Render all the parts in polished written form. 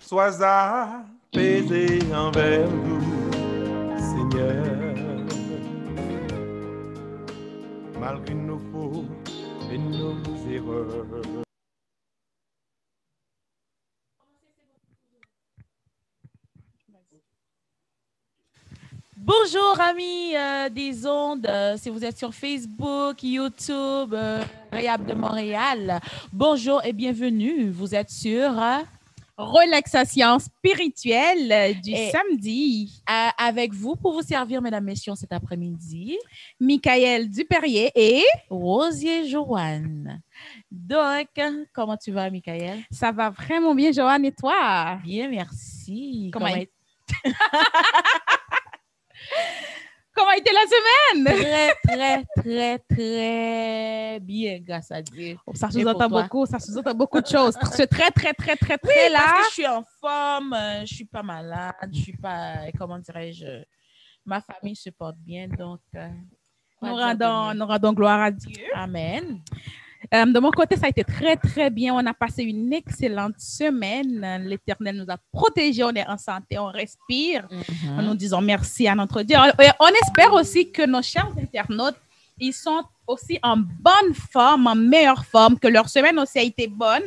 Sois apaisé envers nous, Seigneur, malgré nos fautes et nos erreurs. Bonjour amis des ondes, si vous êtes sur Facebook, YouTube, Réhab de Montréal, bonjour et bienvenue. Vous êtes sur Relaxation spirituelle du samedi. Avec vous pour vous servir, mesdames, messieurs, cet après-midi, Michael Dupérier et Rosier Joanne. Donc, comment tu vas, Michael? Ça va vraiment bien, Joanne, et toi? Bien, merci. Comment a été la semaine? Très bien, grâce à Dieu. Oh, ça sous-entend beaucoup de choses. C'est très là. Parce que je suis en forme, je suis pas malade, je suis pas, comment dirais-je, ma famille se porte bien, donc nous rendons gloire à Dieu. Amen. De mon côté, ça a été très bien. On a passé une excellente semaine. L'Éternel nous a protégés. On est en santé, on respire. Nous disons merci à notre Dieu. On espère aussi que nos chers internautes, ils sont aussi en bonne forme, en meilleure forme, que leur semaine aussi a été bonne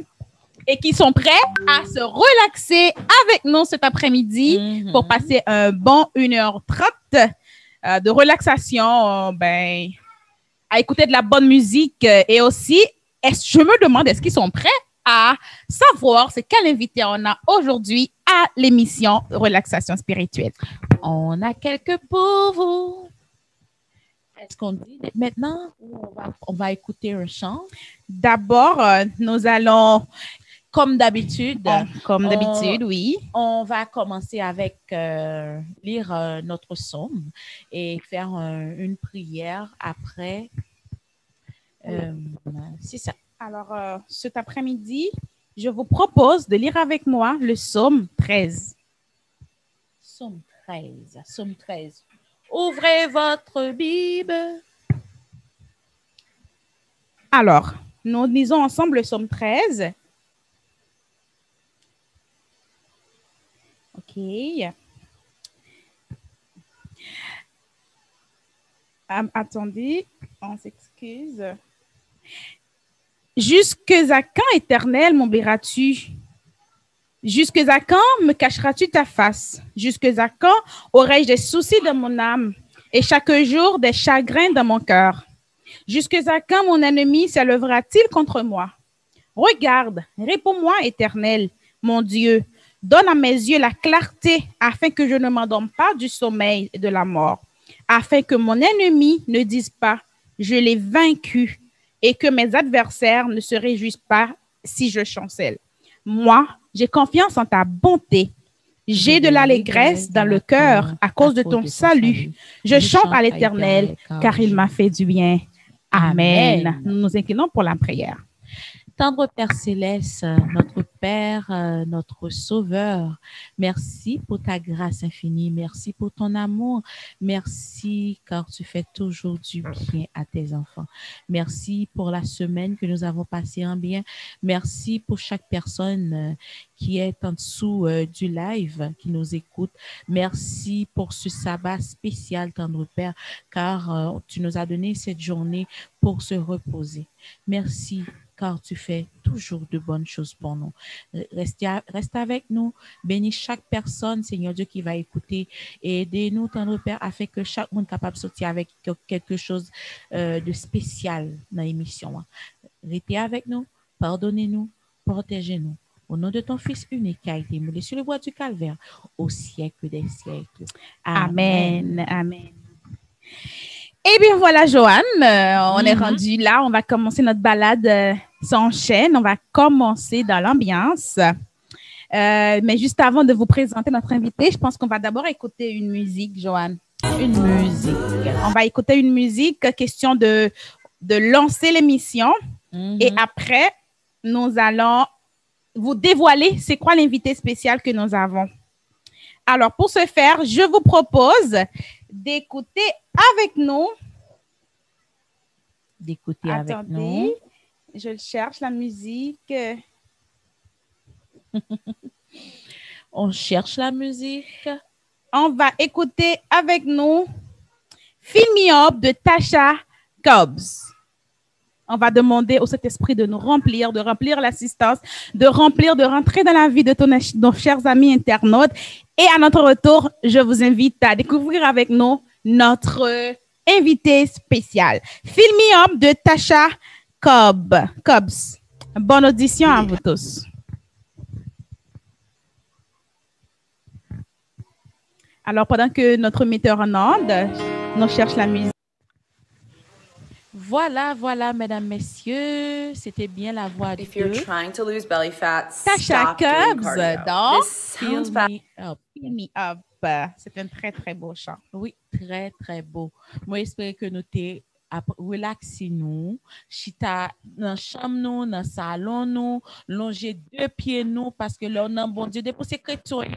et qu'ils sont prêts à se relaxer avec nous cet après-midi pour passer un bon 1h30 de relaxation, à écouter de la bonne musique et aussi, je me demande, est-ce qu'ils sont prêts à savoir c'est quel invité on a aujourd'hui à l'émission Relaxation spirituelle? On a quelques pour vous. Est-ce qu'on dit maintenant ou on va écouter un chant? D'abord, nous allons... Comme d'habitude, oui. On va commencer avec lire notre psaume et faire une prière après. C'est ça. Alors, cet après-midi, je vous propose de lire avec moi le psaume 13. Psaume 13. Ouvrez votre Bible. Alors, nous lisons ensemble le psaume 13. OK. Attendez, on s'excuse. Jusque à quand, Éternel, m'oublieras-tu? Jusque à quand me cacheras-tu ta face? Jusque à quand aurai-je des soucis dans mon âme et chaque jour des chagrins dans mon cœur? Jusque à quand mon ennemi s'élèvera-t-il contre moi? Regarde, réponds-moi, Éternel, mon Dieu. Donne à mes yeux la clarté afin que je ne m'endorme pas du sommeil et de la mort, afin que mon ennemi ne dise pas « je l'ai vaincu » et que mes adversaires ne se réjouissent pas si je chancelle. Moi, j'ai confiance en ta bonté. J'ai de l'allégresse dans le cœur à cause de ton salut. Je chante à l'Éternel car il m'a fait du bien. Amen. Nous nous inclinons pour la prière. Tendre Père Céleste, notre Père, notre Sauveur, merci pour ta grâce infinie, merci pour ton amour, merci car tu fais toujours du bien à tes enfants. Merci pour la semaine que nous avons passée en bien. Merci pour chaque personne qui est en dessous du live, qui nous écoute. Merci pour ce sabbat spécial, tendre Père, car tu nous as donné cette journée pour se reposer. Merci car tu fais toujours de bonnes choses pour nous. Reste avec nous, bénis chaque personne, Seigneur Dieu, qui va écouter et aidez-nous, tendre Père, afin que chaque monde capable de sortir avec quelque chose de spécial dans l'émission. Restez avec nous, pardonnez-nous, protégez-nous. Au nom de ton Fils unique qui a été moulé sur le bois du calvaire, au siècle des siècles. Amen. Amen. Eh bien, voilà, Joanne, on est rendu là. On va commencer notre balade sans chaîne. On va commencer dans l'ambiance. Mais juste avant de vous présenter notre invité, je pense qu'on va d'abord écouter une musique, Joanne. Une musique. On va écouter une musique, question de lancer l'émission. Et après, nous allons vous dévoiler c'est quoi l'invité spécial que nous avons. Alors, pour ce faire, je vous propose d'écouter avec nous. D'écouter avec nous. Je cherche la musique. On cherche la musique. On va écouter avec nous Fill Me Up de Tasha Cobbs. On va demander au Saint-Esprit de nous remplir, de remplir l'assistance, de rentrer dans la vie de nos chers amis internautes. Et à notre retour, je vous invite à découvrir avec nous notre invité spécial. Fill Me Up de Tasha Cobbs. Bonne audition à vous tous. Alors, pendant que notre metteur en onde nous cherche la musique. Voilà, mesdames, messieurs, c'était bien la voix de Tasha Cobbs dans Fill Me Up. Fill Me Up. C'est un très, très beau chant. Oui, très, très beau. Moi, j'espère que nous t'es relaxé nous, chita dans chambre nous, dans salon nous, longer deux pieds nous, parce que là, on a bon Dieu, depuis ces chrétiens,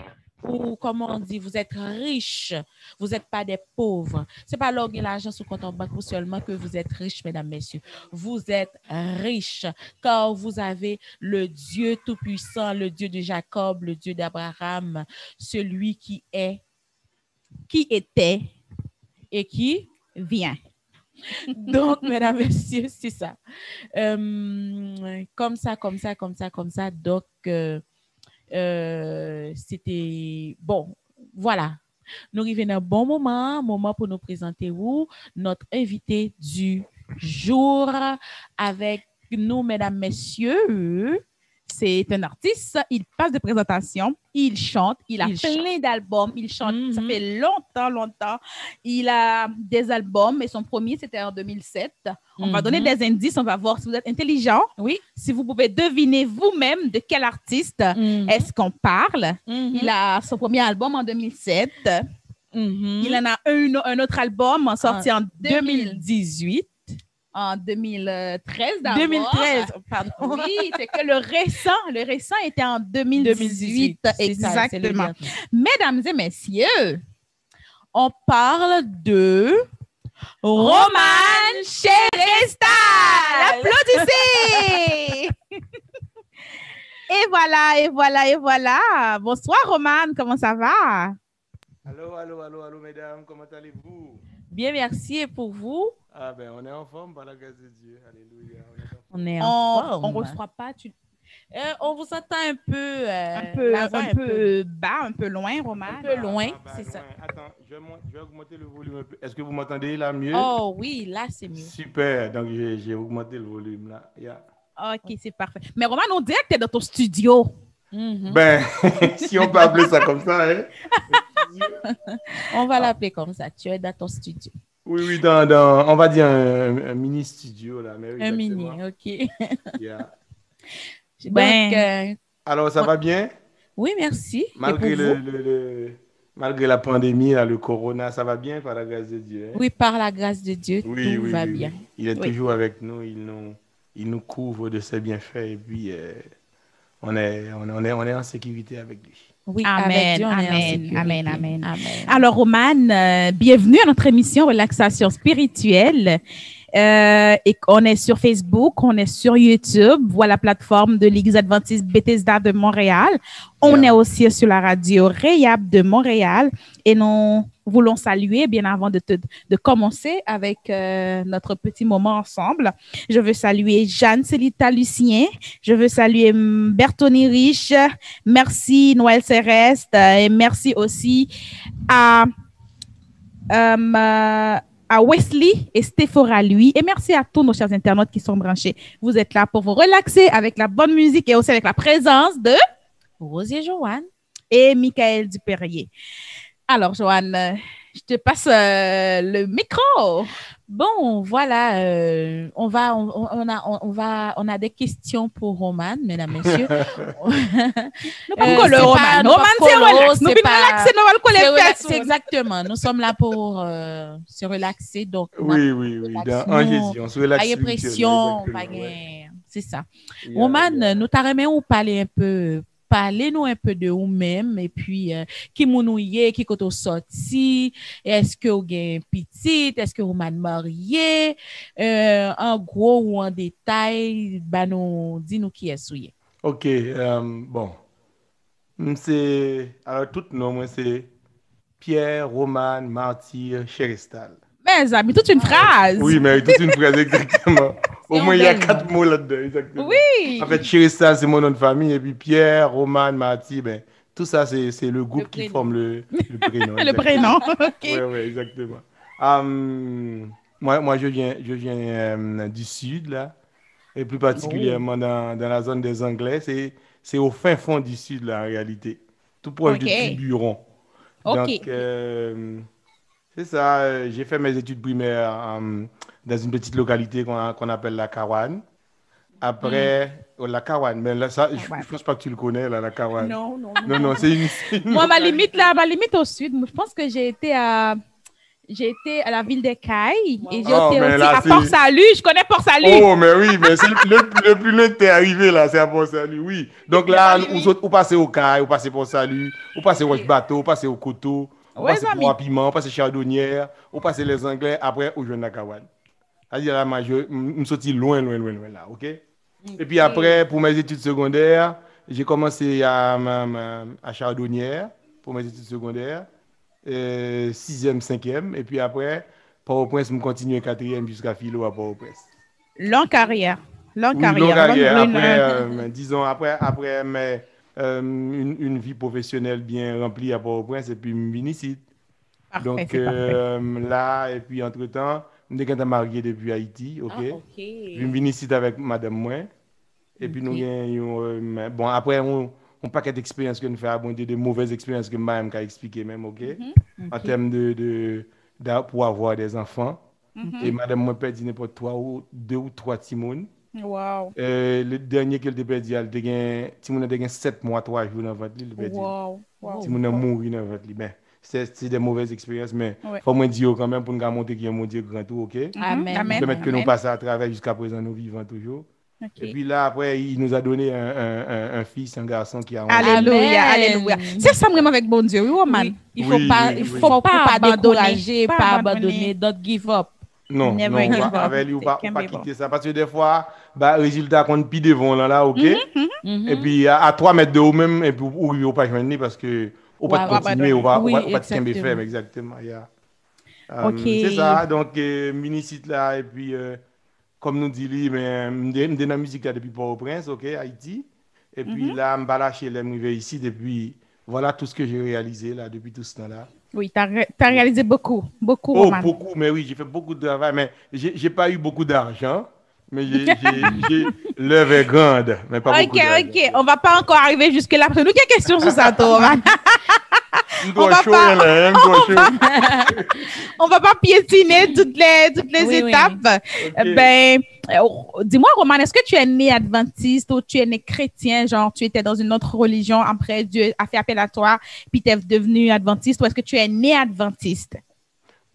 ou comment on dit, vous êtes riches, vous n'êtes pas des pauvres. Ce n'est pas là où l'argent sur compte en banque seulement que vous êtes riches, mesdames, messieurs. Vous êtes riches car vous avez le Dieu Tout-Puissant, le Dieu de Jacob, le Dieu d'Abraham, celui qui est, qui était et qui vient. Donc, mesdames, messieurs, c'est ça. Comme ça. Donc, c'était bon. Voilà. Nous arrivons à un bon moment pour nous présenter notre invité du jour avec nous, mesdames, messieurs. C'est un artiste, il passe de présentation, il chante, il a plein d'albums, il chante, ça fait longtemps. Il a des albums, et son premier, c'était en 2007. On va donner des indices, on va voir si vous êtes intelligent. Oui. Si vous pouvez deviner vous-même de quel artiste est-ce qu'on parle. Il a son premier album en 2007. Il en a un autre album sorti en 2018. En 2013 d'abord. 2013, pardon. Oui, c'est que le récent était en 2018. Exactement. Ça, mesdames et messieurs, on parle de Romane Cherestal. Applaudissez! Et voilà. Bonsoir, Romane, comment ça va? Allô, mesdames, comment allez-vous? Bien, merci. Et pour vous? Ah ben, on est en forme par la grâce de Dieu. Alléluia. On est en forme. On reçoit pas, On vous entend un peu, un peu bas, un peu loin, Roman. Un peu loin, c'est loin. ça. Attends, je vais augmenter le volume un peu. Est-ce que vous m'entendez là mieux? Oh oui, là c'est mieux. Super, donc j'ai augmenté le volume là. Yeah. Ok, c'est parfait. Mais Roman, on dirait que tu es dans ton studio. Ben, si on peut appeler ça comme ça, hein? On va l'appeler comme ça. Tu es dans ton studio. Oui, on va dire un mini studio là. Mais oui, Un exactement. mini, ok. Yeah. Donc, alors, ça va bien? Oui, merci. Malgré la pandémie, là, le corona, ça va bien par la grâce de Dieu? Hein? Oui, par la grâce de Dieu, tout va bien. Oui. Il est toujours avec nous, il nous couvre de ses bienfaits et puis on est en sécurité avec lui. Oui, amen, avec Dieu, on est en amen, sécurité. amen. Alors, Roman, bienvenue à notre émission Relaxation spirituelle. Et on est sur Facebook, on est sur YouTube, voilà la plateforme de l'Église adventiste Bethesda de Montréal. On est aussi sur la radio Réab de Montréal et nous voulons saluer, bien avant de commencer avec notre petit moment ensemble. Je veux saluer Jeanne Célita Lucien, je veux saluer Bertoni Riche, merci Noël Céreste et merci aussi à Wesley et Stéphora lui. Et merci à tous nos chers internautes qui sont branchés. Vous êtes là pour vous relaxer avec la bonne musique et aussi avec la présence de Rosier Joanne et Michael Dupérier. Alors, Joanne, je te passe le micro. Bon, voilà, on a des questions pour Roman, mesdames, messieurs. C'est exactement. Nous sommes là pour se relaxer. Donc, oui. En Jésus, on se relaxe. C'est ça. Roman, nous t'arrêtons parler un peu. Parlez-nous un peu de vous-même et puis qui mounouye, qui koto sorti, est-ce que vous avez petit, est-ce que vous êtes marié, en gros ou en détail, dis-nous qui est souillé. OK, bon. Alors tout nom moi c'est Pierre Roman Martyr Cheristal. Mes amis, toute une phrase. Oui, mais toute une phrase exactement. Au moins, il y a 4 mots là-dedans, exactement. Oui. En fait, Cheristal, c'est mon nom de famille. Et puis Pierre, Roman, Marty, ben, tout ça, c'est le groupe qui forme le prénom. Le prénom, OK. Oui, exactement. Moi, je viens du sud, là. Et plus particulièrement dans la zone des Anglais. C'est au fin fond du sud, là, en réalité. Tout proche de Tiburon. Donc, c'est ça. J'ai fait mes études primaires dans une petite localité qu'on appelle la Kawan. Après, la Kawan, mais là, ça, je pense pas que tu le connais, là, la Kawan. Non, c'est une... Moi, ma limite au sud, je pense que j'ai été à la ville des Cailles et j'ai été aussi à Port-Salut. Je connais Port-Salut. Oh, mais oui, mais c'est le plus loin que t'es arrivé, là, c'est à Port-Salut, oui. Donc là, vous passez au Cailles, vous passez Port-Salut, vous passez au Bateau, vous passez au Coteau, vous passez au Piment, vous passez Chardonnière, vous passez les Anglais, après, au Jeune Kawan. C'est-à-dire, là, je me sorti loin, là, OK? Et puis après, pour mes études secondaires, j'ai commencé à Chardonnière pour mes études secondaires, 6e, 5e, et puis après, Port-au-Prince, je continue 4e jusqu'à Philo à Port-au-Prince. Longue carrière. Après, disons, après une vie professionnelle bien remplie à Port-au-Prince, et puis je suis ici. Donc là, et puis entre-temps, je suis marié depuis Haïti, OK? Je suis ici avec madame moi. Et puis nous avons, bon, après, on paquet d'expériences que nous faisons, de mauvaises expériences que je vais expliquer même, OK? En termes pour avoir des enfants. Et madame moi perdu n'importe 2 ou 3 timons. Wow. Le dernier qu'elle a perdu, Timon a 7 mois, 3 jours dans votre lit. Wow. Timon a mouru dans votre lit. C'est des mauvaises expériences, mais il faut me dire quand même pour nous montrer qu'il y a mon Dieu grand tout, OK? Amen. Permettre que nous passions à travers jusqu'à présent, nous vivons toujours. Et puis là, après, il nous a donné un fils, un garçon qui a... Alléluia. C'est ça vraiment avec bon Dieu, oui, Roman. Il ne faut pas décourager, pas abandonner, don't give up. Non, avec lui, on ne pas quitter ça. Parce que des fois, résultat qu'on pile devant là, OK? Et puis à 3 mètres de haut même, et puis on ne peut pas joindre parce que on va continuer, on va te camber exactement. ferme, exactement. Yeah. Ok. C'est ça, donc, mini-site là, et puis, comme nous dit lui, mais, je dans la musique là depuis Port-au-Prince, ok, Haïti. Et puis là, je vais lâcher les ici, depuis, voilà tout ce que j'ai réalisé là, depuis tout ce temps-là. Oui, tu as réalisé beaucoup, Oh, Roman. beaucoup, mais oui, j'ai fait beaucoup de travail, mais j'ai pas eu beaucoup d'argent, mais l'œuvre est grande, mais pas beaucoup d'argent. Ok, on va pas encore arriver jusque-là, parce que nous, quelle question sur ça, Roman? On va pas piétiner toutes les étapes. Oui. Ben, dis-moi, Roman, est-ce que tu es né adventiste ou tu es né chrétien, genre tu étais dans une autre religion, après Dieu a fait appel à toi, puis tu es devenu adventiste, ou est-ce que tu es né adventiste?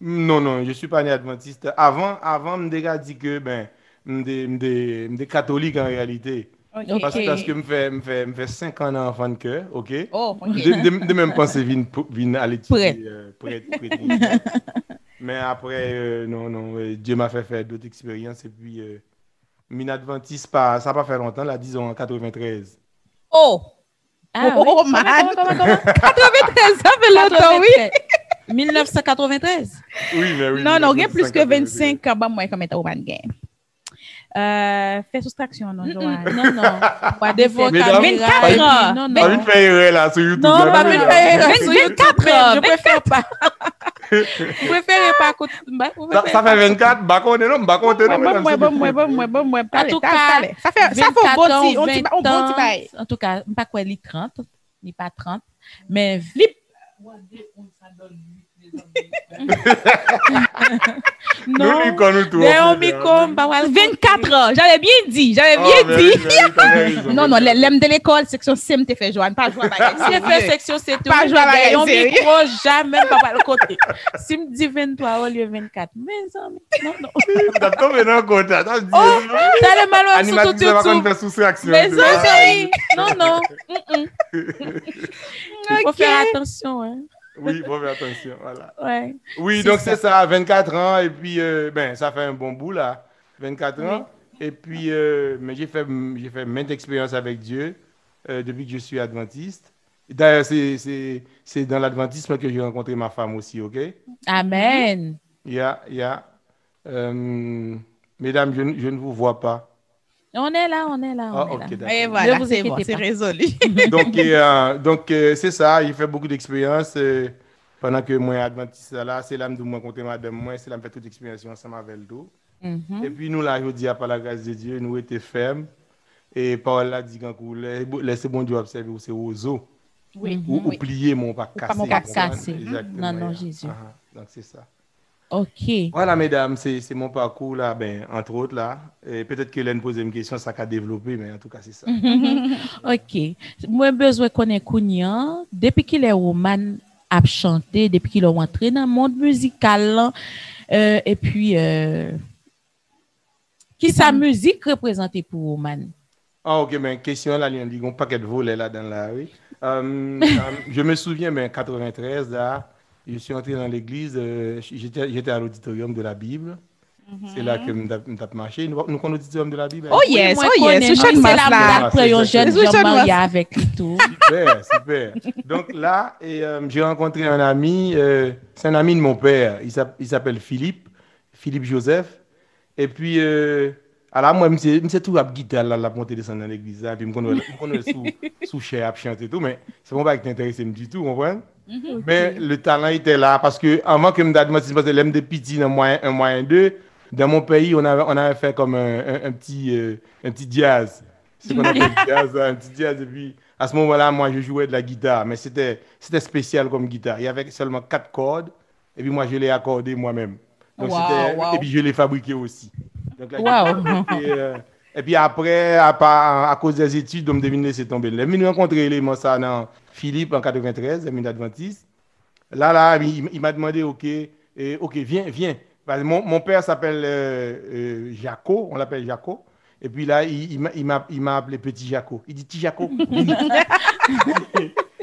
Non, je suis pas né adventiste. Avant, me déjà dit que ben, me catholique en réalité. Okay. Parce que me fait 5 ans d'enfant de cœur, ok? Oh, ok. De même penser vin à l'étudier prêtre. Mais après, non, Dieu m'a fait faire d'autres expériences et puis min adventiste pas, ça n'a pas fait longtemps, là, disons en 93. Oh! Ah, oh, oui. man! Comment? 93, ça fait longtemps, oui! 1993? Oui, mais oui. Non, rien plus que 25 ans, moi, comme étant Roman Game. Fais soustraction, non, Joanne. Non. Des fois, 24 ans. Non. Pas une faire là sur YouTube. Non, pas une faire 24 ans. Je préfère pas. Vous préférez pas. Ça fait 24, bah qu'on est non, bah qu'on est non. Moi. En tout cas, ça fait un bon petit bail. En tout cas, pas quoi, les 30, ni pas 30, mais non, mais on m'y comme 24 ans, j'avais bien dit. Non, l'aime de l'école, section CM, t'es fait Joanne, pas jouer à la si fait section c'est tout. Pas jouer à la on micro jamais pas le côté. Si me dit 23 au lieu 24, mais non. D'accord, mais non, côté. Oh, t'as le malheur sur tout YouTube. Mais non. Il faut faire attention, hein. Oui, il faut faire attention, voilà. Ouais. Oui, donc c'est ça, 24 ans, et puis, ça fait un bon bout, là, 24 ans. Et puis, mais j'ai fait maintes expériences avec Dieu depuis que je suis adventiste. D'ailleurs, c'est dans l'adventisme que j'ai rencontré ma femme aussi, ok? Amen. Yeah. Mesdames, je ne vous vois pas. On est là. Ok, d'accord. Et voilà, c'est résolu. Donc, c'est ça, il fait beaucoup d'expériences. Pendant que moi, adventiste là, c'est là que je me rencontre madame, moi, c'est là que je fais toute l'expérience ensemble avec le Et puis, nous, là, je dis, par la grâce de Dieu, nous étions fermes. Et Paul a dit, quand vous laissez bon Dieu observer où c'est aux os. Ou plier, mon pas casser. Exactement. Non, Jésus. Donc, c'est ça. Ok. Voilà, mesdames, c'est mon parcours là, entre autres là. Et peut-être que Hélène pose une question, ça a développé, mais en tout cas, c'est ça. Ok. Moi, besoin de connaître Kounian, depuis qu'il est Roman à chanter, depuis qu'il est rentré dans le monde musical, et puis, qui sa musique représentée pour Roman? Ah, ok, mais question là, il y a un paquet de volets là dans la rue. Je me souviens, mais en 93, là, je suis entré dans l'église, j'étais à l'auditorium de la Bible. C'est là que je marché. Nous connaissons l'auditorium de la Bible. Oh yes. C'est là. Après, un jeune marié avec lui tout. Super. Donc là, j'ai rencontré un ami, c'est un ami de mon père. Il s'appelle Philippe Joseph. Et puis, alors moi, je sais tout à guitare, la montée descendre dans l'église. Puis, je connais sous chair à chanter tout, mais c'est pas qui t'intéresse du tout, vous comprenez? Mais le talent était là parce que avant que je me dise, l'aime de petit dans un moyen 2, dans mon pays, on avait fait comme un petit jazz. C'est qu'on appelle jazz, un petit jazz. Et puis, à ce moment-là, moi, je jouais de la guitare, mais c'était spécial comme guitare. Il y avait seulement 4 cordes, et puis moi, je l'ai accordé moi-même. Donc, et puis, je l'ai fabriqué aussi. Donc, et puis après, à cause des études, on me devine laisser tomber. Je me rencontré ça dans Philippe en 93, un adventiste. Là, il m'a demandé, OK, viens. Mon père s'appelle Jaco, on l'appelle Jaco. Et puis là, il m'a appelé Petit Jaco. Il dit, Petit Jaco, Vini.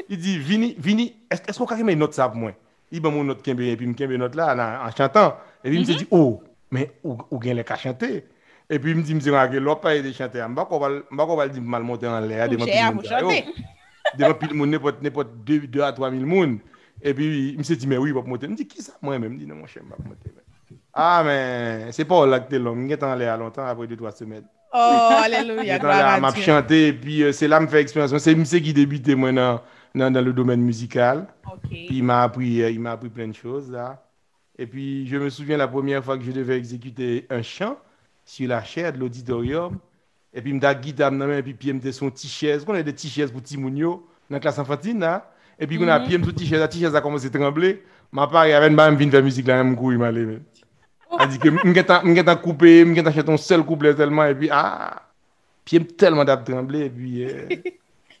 Il dit, Vini, est-ce qu'on a une note ça pour moi? Il m'a mon note, et puis il m'a note là, en chantant. Et puis il me dit, oh, mais où gagne les cas chanter? Et puis il me dit, l'autre pas de chanter. Je ne vais pas le dire mal monter en l'air. Vous chantez. devant pile monde n'importe 2 à 3 000 monde. Et puis il me dit mais oui, pas monter. Il me dit qui ça moi même dit non mon cher, pas monter. Ah mais c'est pas là que t'es long, il est en l'air longtemps après 2-3 semaines. Oh alléluia, gloire à Dieu. M'a chanté et puis c'est là me fait expérience. C'est monsieur qui débutait moi dans le domaine musical. Okay. Puis il m'a appris plein de choses là. Et puis je me souviens la première fois que je devais exécuter un chant sur la chaire de l'auditorium. Et puis, je me guitare et puis je me son t-shirt. On a des t-shirts pour Timounio dans la classe enfantine là. Et puis, on a pied sur t-shirt, la t-shirt a commencé à trembler. Ma part, il y avait une balle, faire musique là, même coup, il m'a levé. Elle dit que je coupé, je chanté un seul couplet tellement et puis pied tellement d'ab tremblé et puis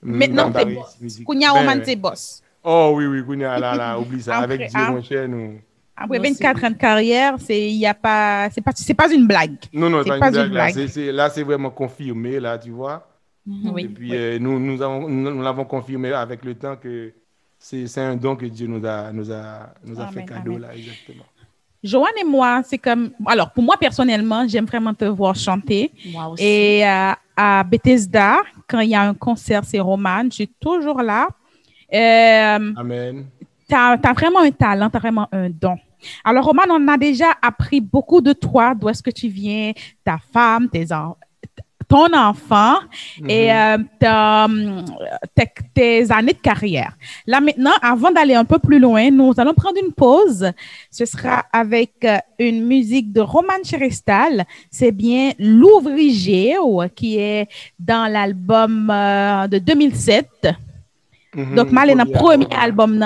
maintenant t'es boss. Kounya Roman t'es boss. Oh oui, Kounya là, oublie ça avec Dieu mon cher nous. Après 24 ans de carrière, c'est pas une blague. Non, c'est pas une blague. Là, c'est vraiment confirmé, là, tu vois. Oui. Et puis, nous l'avons confirmé avec le temps que c'est un don que Dieu nous a fait cadeau, là, exactement. Joanne et moi, c'est comme... Alors, pour moi, personnellement, j'aime vraiment te voir chanter. Moi aussi. Et à Bethesda, quand il y a un concert, c'est Roman, je suis toujours là. Amen. Tu as vraiment un talent, tu as vraiment un don. Alors, Roman, on a déjà appris beaucoup de toi, d'où est-ce que tu viens, ta femme, ton enfant et tes années de carrière. Là, maintenant, avant d'aller un peu plus loin, nous allons prendre une pause. Ce sera avec une musique de Roman Cherestal. C'est bien L'Ouvriger, qui est dans l'album de 2007. Donc, mal dans le premier album,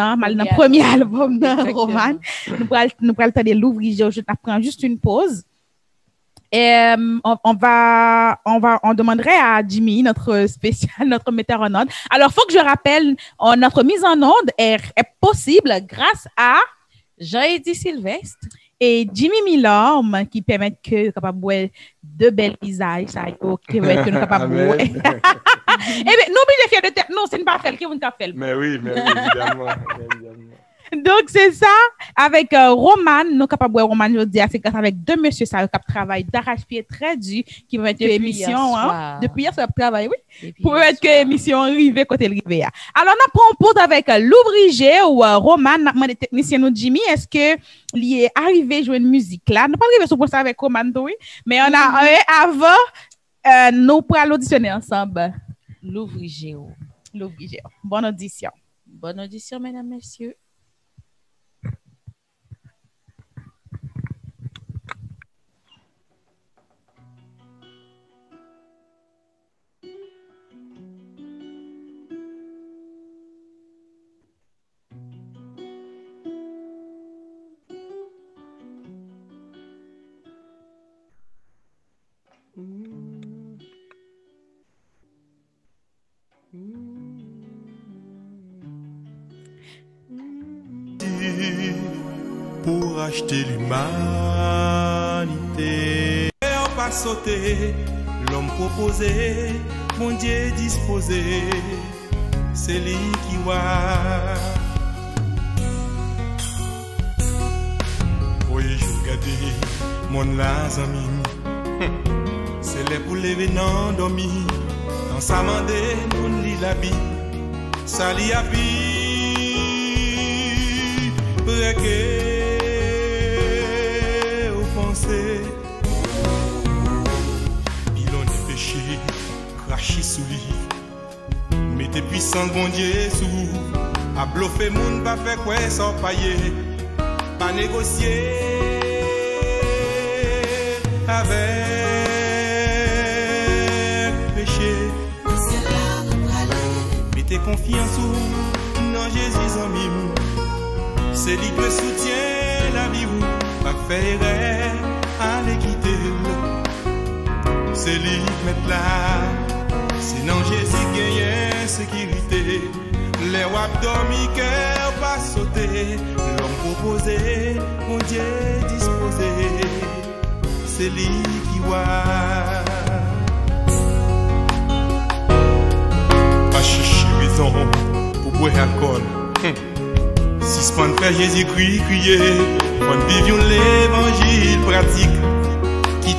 Roman. Nous allons entendre L'Ouvriger. Je t'apprends juste une pause. Et on demanderait à Jimmy, notre metteur en onde. Alors, il faut que je rappelle, notre mise en onde est possible grâce à Jean-Eddy Sylvestre et Jimmy Milorm qui permettent que nous capable boire de belles visages, ça qui permettent que nous capable boire. Eh bien, n'oubliez pas de tête. Non, c'est une parfaite qui vous fait. Mais oui, évidemment. Donc, c'est ça, avec Roman, nous capables de Roman, je dis, c'est avec deux messieurs, ça, qui travaillent d'arrache-pied très dur, qui vont être émission, depuis hier, ça travaille, oui, pour être que émission arrivée côté rivière. Alors, on apprend pause avec L'Ouvriger ou Roman, notre technicien, nous, Jimmy, est-ce que il est arrivé à jouer une musique là? Nous pas arrivé sur ça avec Roman, oui, mais on a, avant, nous pourrons l'auditionner ensemble. L'Ouvriger. L'Ouvriger. Bonne audition. Bonne audition, mesdames, messieurs. Pour acheter l'humanité, et on va sauter, l'homme proposé, mon Dieu disposé, c'est lui qui voit. Oui, je regarde mon lazami, c'est les pour lever non dormi, dans sa mandé, nous lit la Bible, ça lit à vie, brequé. Il en est péché, craché sous lui. Mettez puissant bon Dieu sous. A bluffé moun, pas fait quoi sans payer. Pas négocier avec péché. Mettez confiance dans Jésus en mime. C'est lui qui soutient la vie. Pas faire aller quitter. C'est lui qui met là. Sinon Jésus gagne sécurité. Les wap dormi cœur pas sauter. L'homme proposé, mon Dieu disposé. C'est lui qui voit. Pas chercher raison pour boire alcool. Si ce qu'on fait Jésus-Christ crier, on vit l'évangile pratique, qui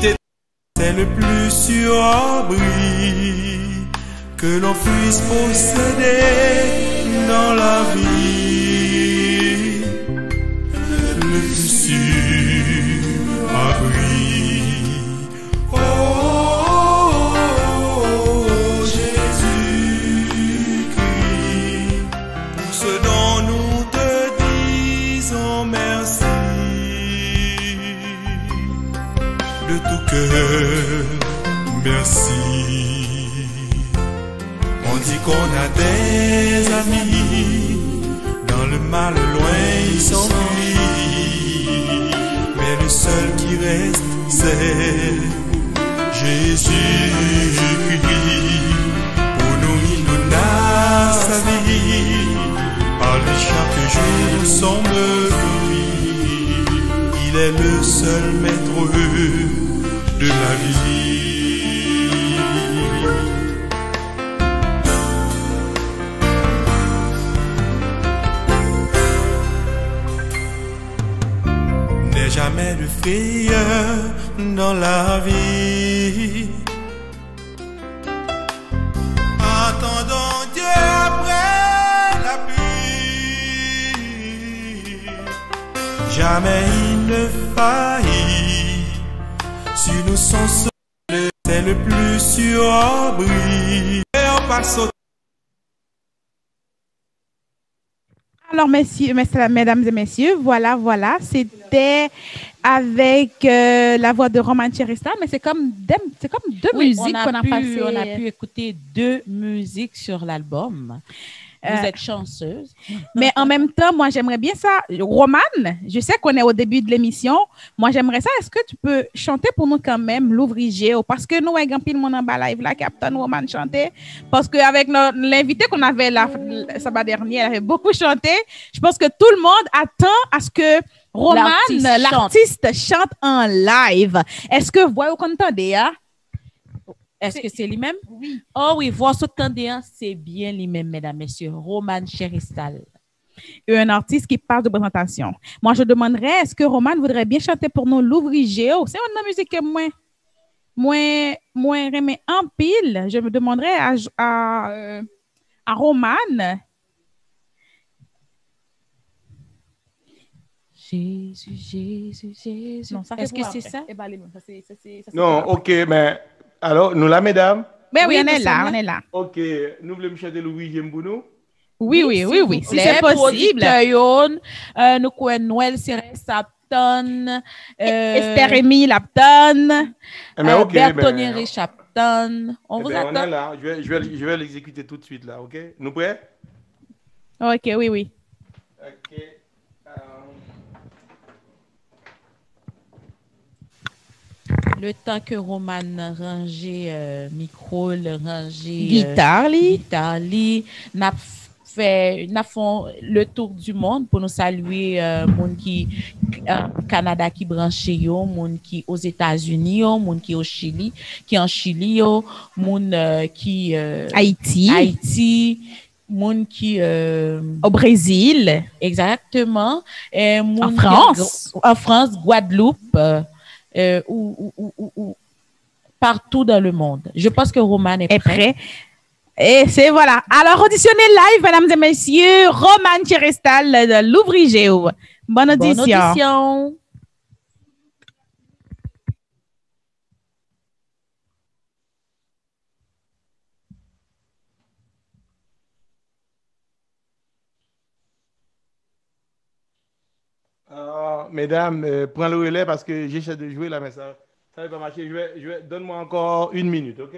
c'est le plus sûr abri que l'on puisse posséder dans la vie le plus sûr abri. Oh, Jésus-Christ, pour ce dont nous te disons merci de tout cœur, merci. On dit qu'on a des amis, dans le mal loin ils s'enfuient, mais le seul qui reste c'est Jésus-Christ. Pour nous il donna sa vie, par lui chaque jour semble fruit. Il est le seul maître de la vie. Jamais de frayeur dans la vie. Attendons Dieu après la pluie. Jamais il ne faillit. Si nous sommes sauvés, c'est le plus sûr abri. Et on passe au... Alors, mesdames et messieurs, voilà, c'était avec la voix de Roman Cheresta, mais c'est comme deux musiques qu'on a passées. On a pu écouter deux musiques sur l'album. Vous êtes chanceuse. Mais en même temps, moi, j'aimerais bien ça. Roman, je sais qu'on est au début de l'émission. Moi, j'aimerais ça. Est-ce que tu peux chanter pour nous quand même l'ouvrier? Parce que nous, avec un pile mon en bas live là, Captain Roman chantait. Parce qu'avec l'invité qu'on avait la sabbat dernier, elle avait beaucoup chanté. Je pense que tout le monde attend à ce que Roman, l'artiste, chante en live. Est-ce que vous voyez qu'on entendait, hein? Est-ce que c'est lui-même? Oui. Oh oui, voir ce tendéen, c'est bien lui-même, mesdames, messieurs. Roman Cheristal. Un artiste qui parle de présentation. Moi, je demanderais, est-ce que Roman voudrait bien chanter pour nous l'ouvrier? C'est une musique que moins remet en pile. Je me demanderais à Roman. Jésus, Jésus, Jésus. Non, est-ce que c'est ça? Non, ok, mais alors, nous là, mesdames? Ben oui, on est là. Ok, nous voulons chanter Louis Jembounou? Oui, si c'est possible. Nous connaissons Noël Serres-Sapton, Esther Émile Lapton, Bertonier Richapton. On vous attend. On est là, je vais l'exécuter tout de suite là, ok? Nous prêts? Ok, oui. Ok. Le temps que Roman rangeait micro, rangeait guitare, n'a fait le tour du monde pour nous saluer monde qui Canada qui branché yo, monde qui aux États-Unis, monde qui au Chili, qui en Chili, monde qui Haïti, monde qui au Brésil, exactement, et en France, Guadeloupe. Ou partout dans le monde. Je pense que Roman est prêt. Et c'est voilà. Alors, auditionnez live, mesdames et messieurs, Roman Cherestal de l'ouvrier. Bonne audition. Mesdames, prends le relais parce que j'essaie de jouer là, mais ça ne va pas marcher. Donne-moi encore 1 minute, ok?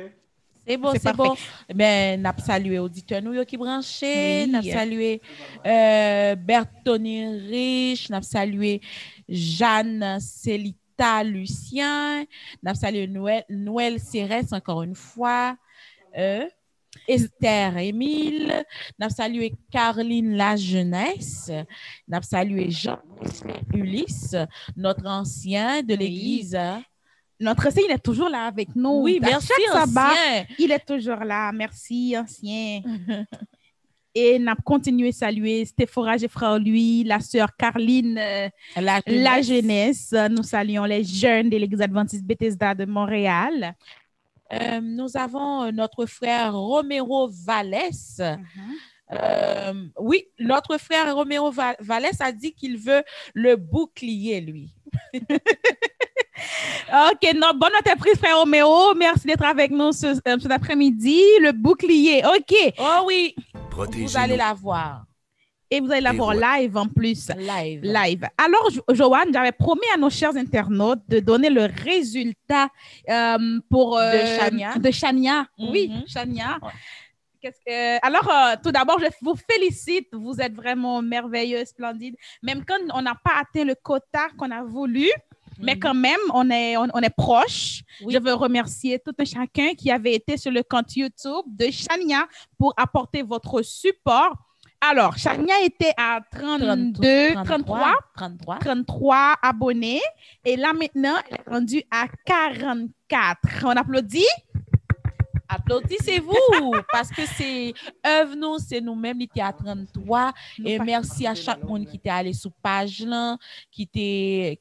C'est bon. Ben, n'a salué auditeurs nous qui branché, n'a salué Bertoni Rich, n'a salué Jeanne Célita Lucien, n'a salué Noël Cérès encore une fois. Esther Émile, n'a salué Caroline La Jeunesse, n'a salué Jean Ulysse, notre ancien de l'église. Notre ancien, il est toujours là avec nous. Oui, merci ancien. Il est toujours là. Merci ancien. Et n'a continué à saluer Stéphora Geffraoui, la sœur Caroline La Jeunesse. Nous saluons les jeunes de l'église adventiste Bethesda de Montréal. Nous avons notre frère Romero Vallès. Oui, notre frère Romero Vallès a dit qu'il veut le bouclier, lui. OK, bonne entreprise, frère Romero. Merci d'être avec nous cet après-midi. Le bouclier, OK. Oh oui, vous allez la voir. Et vous allez la voir live en plus. Live. Alors, Joanne, j'avais promis à nos chers internautes de donner le résultat de Chania. Oui, Chania. Ouais. Alors, tout d'abord, je vous félicite. Vous êtes vraiment merveilleux, splendide. Même quand on n'a pas atteint le quota qu'on a voulu, mais quand même, on est proche. Oui. Je veux remercier tout un chacun qui avait été sur le compte YouTube de Chania pour apporter votre support. Alors, Chania était à 33 abonnés. Et là, maintenant, elle est rendue à 44. On applaudit? Applaudissez-vous parce que c'est œuvre nous, c'est nous-mêmes qui étaient à 33 et merci à chaque monde qui était allé sur page là, qui était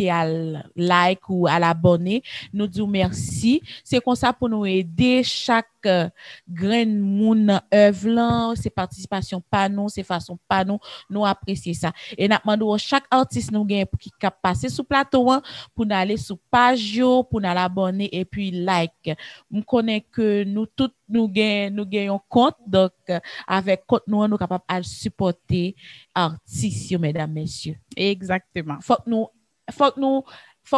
à like ou à l'abonner. Nous disons merci. C'est comme ça pour nous aider chaque grain de monde œuvre là, c'est participation pas nous, c'est façon pas nous apprécier ça. Et nous demandons chaque artiste nous gagne pour qui cap passer sur plateau pour aller sur page yo, pour nous abonner et puis like. On connaît que nous tous nous gagnons compte donc avec compte nous capables de supporter artistes mesdames messieurs. Exactement. Faut que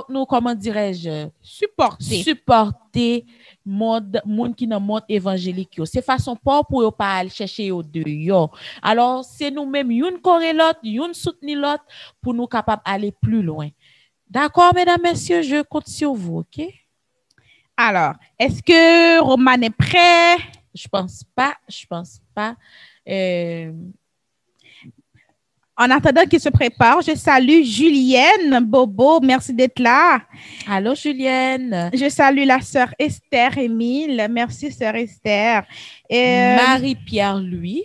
nous comment dirais-je supporter monde qui dans monde évangélique yo. C'est façon pas pour pas aller chercher au dehors. Alors c'est nous-mêmes une corée l'autre, une soutenir l'autre pour nous capables aller plus loin. D'accord mesdames messieurs, je compte sur vous, OK? Alors, est-ce que Roman est prêt? Je pense pas. En attendant qu'il se prépare, je salue Julienne Bobo. Merci d'être là. Allô, Julienne. Je salue la sœur Esther Émile. Merci, sœur Esther. Marie-Pierre, lui.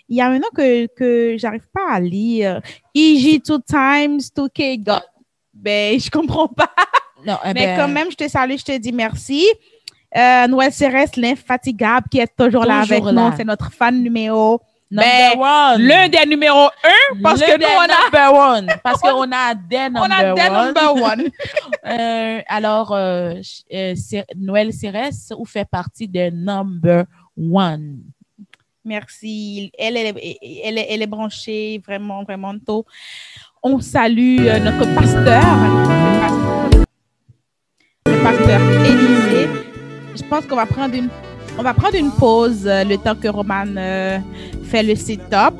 Il y a un nom que j'arrive pas à lire. EG 2 times 2K God. Ben, je comprends pas. Non, mais quand même, je te salue, je te dis merci. Noël Cérès, l'infatigable, qui est toujours là avec nous. C'est notre fan numéro l'un des numéros 1 parce que nous, on a des number one. Alors, Noël Cérès, vous fait partie des number one. Merci. Elle est branchée vraiment, vraiment tôt. On salue notre pasteur, le pasteur Élisée. Je pense qu'on va prendre une pause le temps que Roman fait le setup.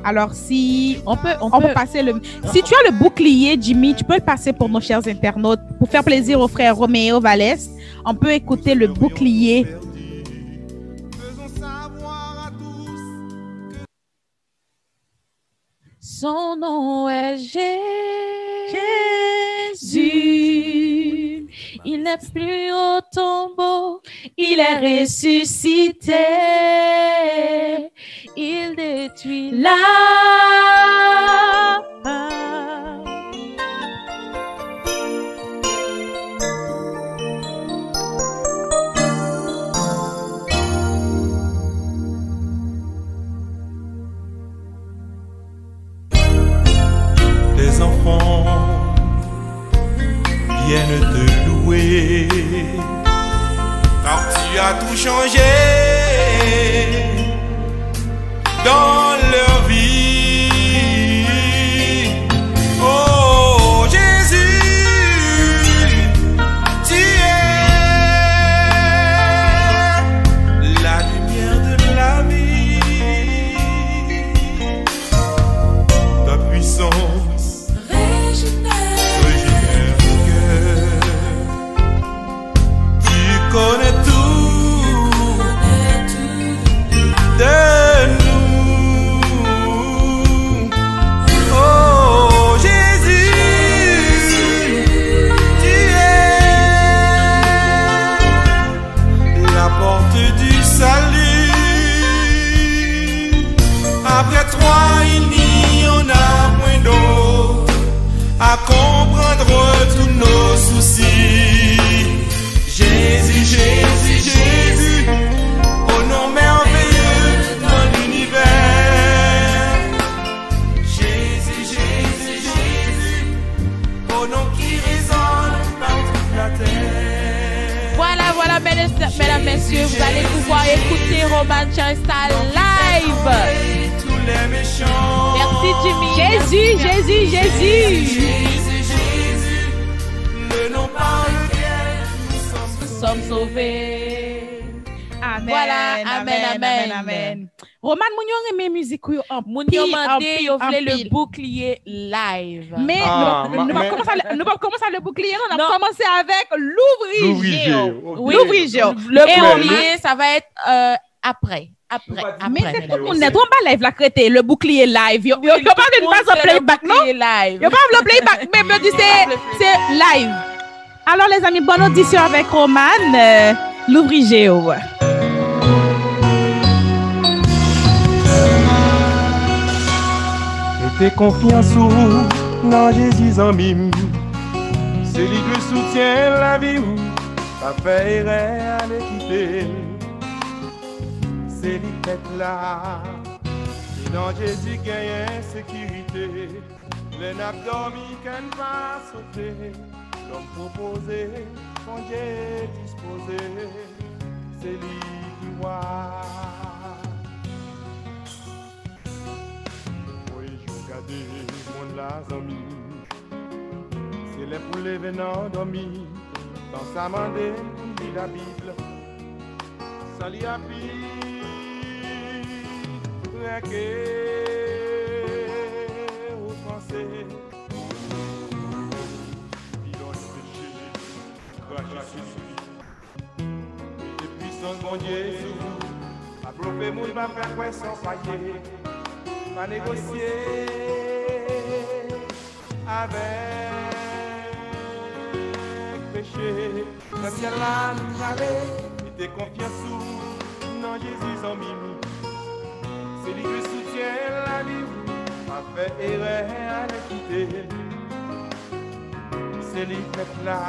Alors, si on peut passer si tu as le bouclier, Jimmy, tu peux le passer pour nos chers internautes pour faire plaisir au frère Romero Vallès. On peut écouter le bouclier. Son nom est Jésus. Il n'est plus au tombeau. Il est ressuscité. Il détruit la mort. Les enfants viennent te louer, car tu as tout changé dans leur vie. Oh Jésus, tu es la lumière de la vie, ta puissance régénère mon cœur. Tu connais tout de nous. Voilà, mesdames, messieurs, vous allez pouvoir écouter Roman Charesta live. Tous les méchants. Merci Jimmy. Jésus. Le nom par lequel Nous sommes sauvés. Amen. Voilà, amen. Roman, moun yon musique yo en Moun pile, yo en mande, pile, yo en vle le pile. bouclier live. Mais nous va commencer le bouclier, on Non. va commencer avec l'ouvrier. Oui, L'ouvrier. Le bouclier, ça va être après. Mais c'est tout le monde net, on va live la crété, le bouclier live. Yo pas une base de playback, non? Live. Yo pas le playback, mais me dit c'est live. Alors les amis, bonne audition avec Roman, l'ouvrier. Mettez confiance dans Jésus en mime. C'est lui qui soutient la vie ou pas faire à l'équité. C'est lui qui est là. Et dans Jésus gagne sécurité. Les nappes dormi qu'elle va sauter. L'homme proposé, mon Dieu disposé. C'est lui qui voit. Mon la zami, c'est les pour les venants dormi, dans sa mandé, lit la Bible, ça lit à au français, pilon péché, craché sur lui, et puissance mon Dieu sous vous, à profiter moun va faire quoi sans failler. Va négocier avec péché. Le ciel là nous allait, mettez confiance dans Jésus en mimi. C'est lui qui soutient la vie, a fait erreur à l'équité. C'est lui qui est là,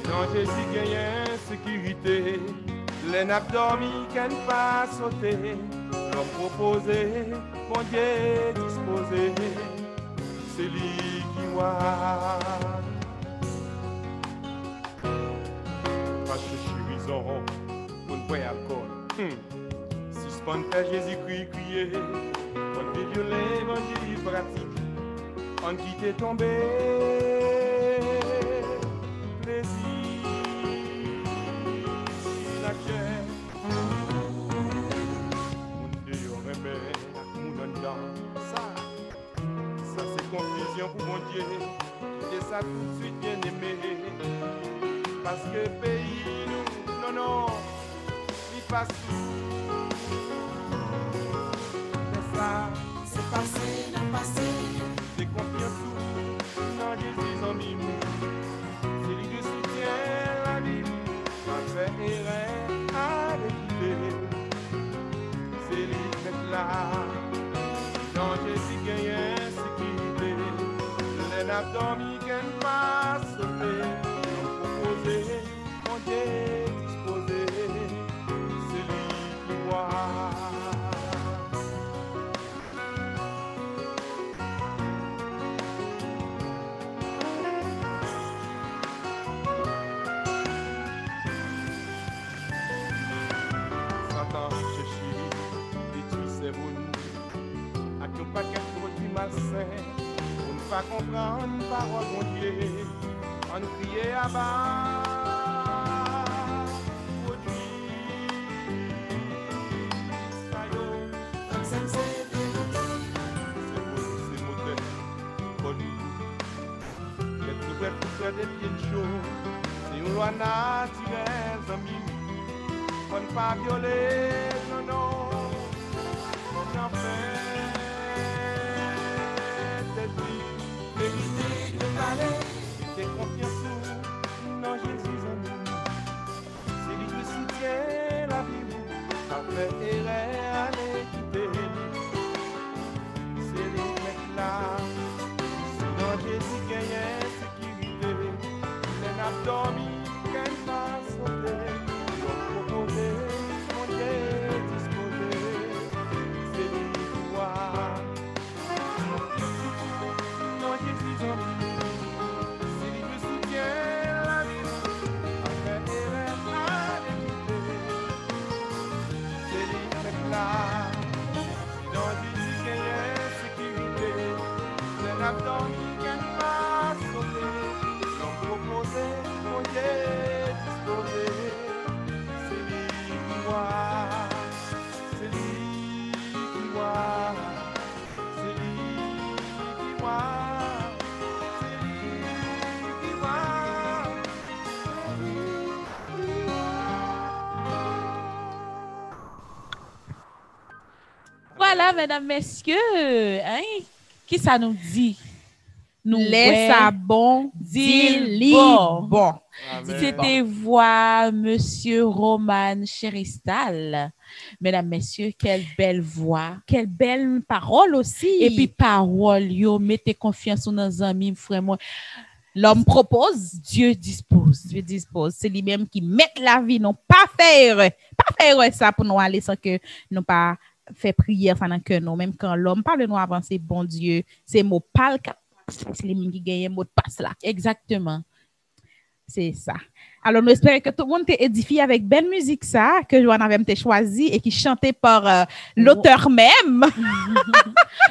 dans Jésus gagne sécurité. Les nappes dormi qu'elle pas sauter. L'homme proposé, mon Dieu disposé, c'est lui qui voit. Pas chercher raison, pour ne pas alcool. Suspend faire Jésus-Christ crier, on vit violer l'évangile pratique, on quitte tomber, plaisir, la chair. Ça c'est confusion pour mon Dieu. Et ça tout de suite bien aimé. Parce que pays nous, non, il passe tout. Mais ça, c'est passé. C'est confiance dans Jésus en mime. C'est lui qui soutient la vie. Ma fait erreur à l'équité. C'est lui qui est là. Dans Jésus gagne sécurité. Les nappes dormi qu'elle va sauter. L'homme proposé, mon Dieu disposé. C'est lui qui voit. Satan cherche détruit ses boules. Avec un paquet de produits malsains, on ne pas comprendre parole mon Dieu, on nous crier à bas, produits, c'est modèle, connu, les nouvelles couleurs des pieds chauds, c'est une loi naturelle, amis, on ne pas violer, non, j'en fais. Vérité de palais, mettez confiance dans Jésus en nous. C'est lui qui soutient la vie, a fait erreur à l'équité. C'est lui qui est là, c'est dans Jésus qu'il y a sécurité. Les nappes dormi, qu'elle va sauter, l'homme proposé, mon Dieu disposé. C'est lui qui voit. C'est lui qui soutient la vie, a fait voilà, mesdames, messieurs. Hein? Qui ça nous dit? Nous Laisse à bon, dit bon. C'était voix Monsieur Roman Chéristal. Mesdames, messieurs, quelle belle voix. Quelle belle parole aussi. Et puis, parole, yo, mettez confiance dans nos amis, frère, moi. L'homme propose, Dieu dispose. Dieu dispose. C'est lui-même qui met la vie, non pas faire. Pas faire ça pour nous aller sans que nous pas faire prière pendant que nous, même quand l'homme parle de nous avancer, bon Dieu, c'est mot pas c'est lui qui gagne mot de passe là. Exactement. C'est ça. Alors, nous espérons que tout le monde t'est édifié avec belle musique, ça, que Joanne avait choisi et qui chantait par l'auteur même.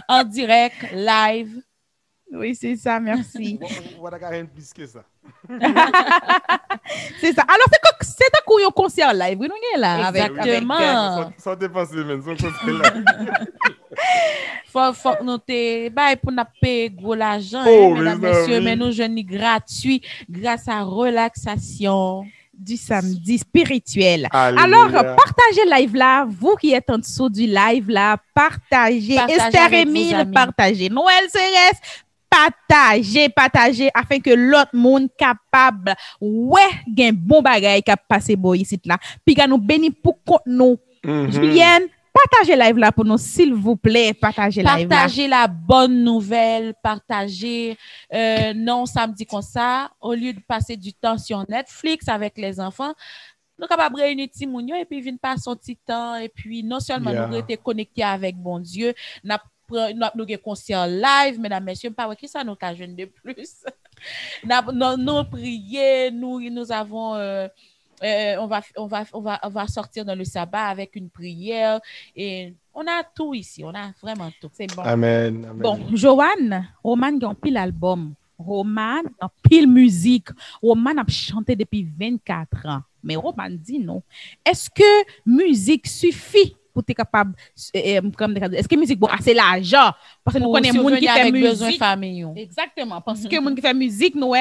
En direct, live. Oui, c'est ça, merci. Voilà, rien de plus que ça. C'est ça. Alors, c'est un coup, un concert live. Oui, nous sommes là. Exactement. Sans dépenser, mais son concert là. Faut noter, pour nous payer gros l'argent, mesdames, messieurs, mais nous jeunes gratuits grâce à relaxation du samedi spirituel. Alléluia. Alors, partagez live là, vous qui êtes en dessous du live là, partagez. Esther Emile, partagez. Noël Cérès, partagez afin que l'autre monde capable gen bon bagay qui passe boy ici là. Puis nous béni pour compte nous. Julienne, partagez live là pour nous s'il vous plaît, partagez live là. Partagez la bonne nouvelle, partagez non samedi comme ça au lieu de passer du temps sur Netflix avec les enfants. Nous sommes capables de réunir Timounio et puis venir passer son petit temps et puis non seulement nous être connectés avec bon Dieu, nous avons concert live, mesdames, messieurs, pas qui ça nous a jeune de plus. Nous prier, nous avons on va sortir dans le sabbat avec une prière et on a tout ici, on a vraiment tout. C'est bon. Amen. Bon, Joanne, Roman a pile album, Roman a pile musique, Roman a chanté depuis 24 ans. Mais Roman dit non. Est-ce que musique suffit pour être capable, est-ce que musique bon assez l'argent parce que nous connaissons monde qui fait musique famille. Exactement, parce que monde qui fait musique nous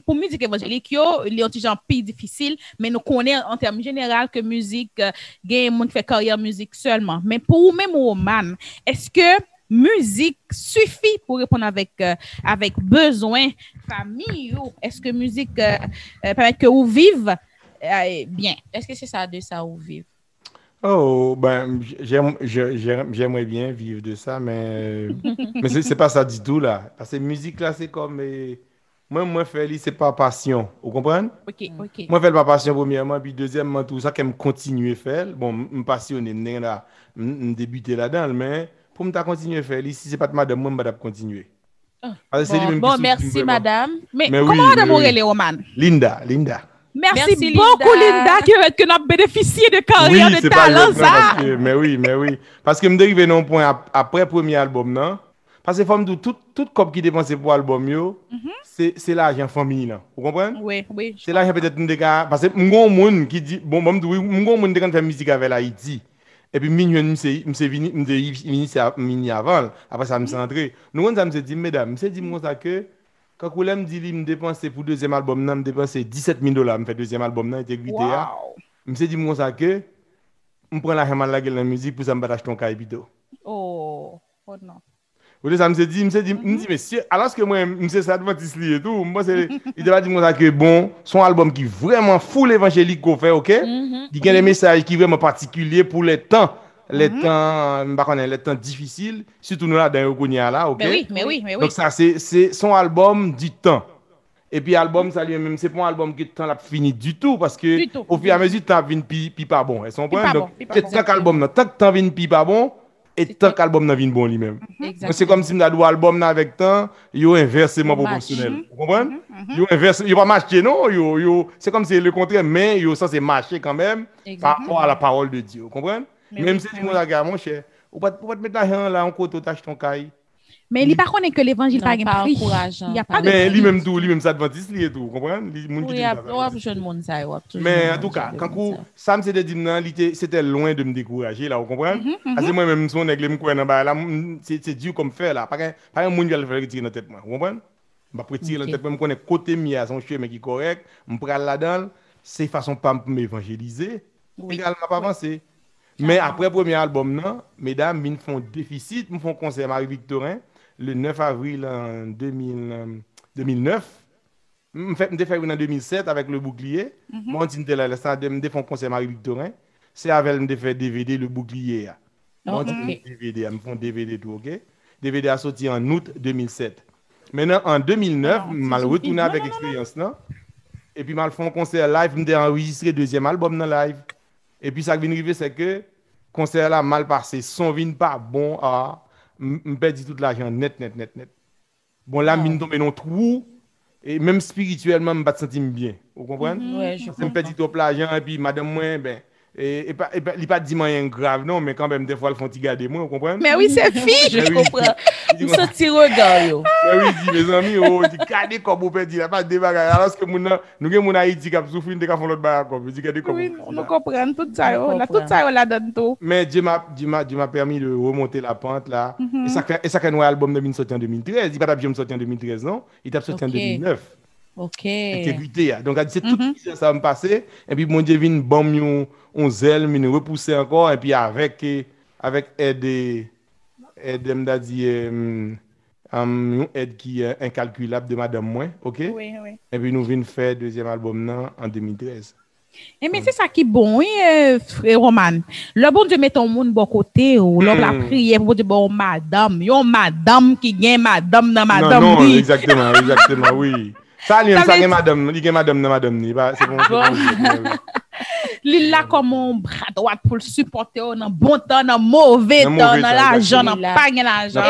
pour musique évangélique les autres gens plus difficile, mais nous connaissons en termes général que musique gagne monde qui fait carrière musique seulement. Mais pour même Roman, est-ce que musique suffit pour répondre avec besoin famille ou est-ce que musique permet que vous vivez bien? Est-ce que c'est ça de ça vous vivez? Oh, ben, j'aimerais bien vivre de ça, mais c'est pas ça du tout, là. Parce que musique, là, c'est comme... moi, faire, c'est pas passion. Vous comprenez? OK. Moi, faire pas passion, premièrement, puis deuxièmement, tout ça, que me continuer à faire. Bon, me passionner, me débuter là-dedans, mais pour me continuer à faire, si c'est pas de madame, moi, je vais continuer. Bon, merci, madame. Mais comment madame Aurélie Roman? Linda. Merci beaucoup, Linda, que nous avons bénéficié de carrière de talent, ça. Mais oui. Parce que je me dérive non point après le premier album, non? Parce que tout cop qui dépense pour l'album, c'est l'argent famille, vous comprenez? Oui. C'est l'argent peut-être nous parce que mon monde qui dit, bon, mon monde qui fait musique avec Haïti. Et puis, je venu avant, après ça, je suis entré. Nous, on me dit, mesdames, je dis moi ça que. Quand vous me dit, me dépenser pour le deuxième album, me dépenser $17,000, me fait deuxième album, intégrité. Je me dit, moi, ça que, je prends l'argent de la musique pour ça me acheter un caïbito. Oh non. Vous ça me dit, monsieur, alors que moi, monsieur, ça Adventiste et tout, moi, il va dire, moi, que bon, son album qui est vraiment full évangélique qu'on fait, ok? Il y a des messages qui sont vraiment particuliers pour les temps. Les temps difficiles, surtout nous là dans Ogonia là, ok? Mais oui. Donc ça c'est son album du temps. Et puis album ça lui-même c'est pas un album qui temps l'a fini du tout parce que au fur et à mesure temps vient pi pas bon. Elles sont point donc tant qu'album tant que temps vient pi pas bon et tant qu'album n'a vient bon lui-même. C'est comme si m'da deux album avec temps, yo inversement proportionnel. Vous comprenez? Yo inverse, yo pas marcher non, yo c'est comme si le contraire mais yo ça c'est marcher quand même par rapport à la parole de Dieu. Vous comprenez? Même si tu me regardes, mon cher, ou pas te mettre l'argent là en côté, t'achètes ton caille. Mais il ne connaît que l'évangile pas prix. Il y a pas de mais lui-même ça Adventiste et tout, comprends? Mais en tout cas, quand ça me s'est dit c'était loin de me décourager là, vous comprenez? Parce que moi-même son nègre me connaît là, c'est dur comme faire là, pas un monde qui va le faire retirer dans tête moi, vous comprenez? Je vais retirer dans tête moi, me connaît côté mia son chemin qui est correct, me prendre là-dedans, c'est façon pas m'évangéliser. Également pas avancer. Mais après premier album, non, mesdames, ils font déficit, ils font concert Marie-Victorin le 9 avril en 2009. Je fait en 2007 avec le bouclier. Moi, je fais un concert Marie-Victorin. C'est avec elle que je fais DVD le bouclier. Moi, DVD, je fais DVD tout, ok? DVD a sorti en août 2007. Maintenant, en 2009, je suis retourné avec l'expérience. Et puis, je fais un concert live, je enregistré le deuxième album dans live. Et puis, ça qui vient arriver, c'est que le concert là mal passé, son vin pas bon, je perds tout l'argent net. Bon, là, je tombe dans un trou, et même spirituellement, je ne me sens pas bien. Vous comprenez? Ouais, je me perds tout l'argent, et puis, madame, moi, ben, il n'est pas dit rien grave, non, mais quand même, des fois, ils font garder moi, vous comprenez? Mais oui, c'est fiche. Je comprends. Nous sommes petits regards. Mais oui, dit, mes amis, regardez comme vous perdez, il n'y a pas de débat. Alors que nous avons Haïti qui a souffert, nous avons l'autre bagarre. Oui, nous comprenons tout ça, tout ça, là donne tout. Mais Dieu m'a permis de remonter la pente là. Et ça, un album de sorti en 2013. Il n'a pas sorti en 2013, non? Il t'a sorti en 2009. Ok. Intégrité. Donc, c'est tout ça va me passer. Et puis, mon Dieu, vient bon, on zèle, me repousser encore. Et puis, avec aide, aide qui est incalculable de Madame Moins, ok? Oui. Et puis, nous venons faire deuxième album en 2013. Et mais c'est ça qui est bon, oui, frère Roman. Le bon Dieu met ton monde bon côté, ou l'homme la prière pour dire bon madame, yon madame qui gagne madame dans madame. Non, exactement, oui. Ça, il y a madame, il y a madame dans madame, c'est bon. Il a comme un bras droit pour le supporter dans bon temps, dans mauvais temps, dans l'argent, dans pas l'argent.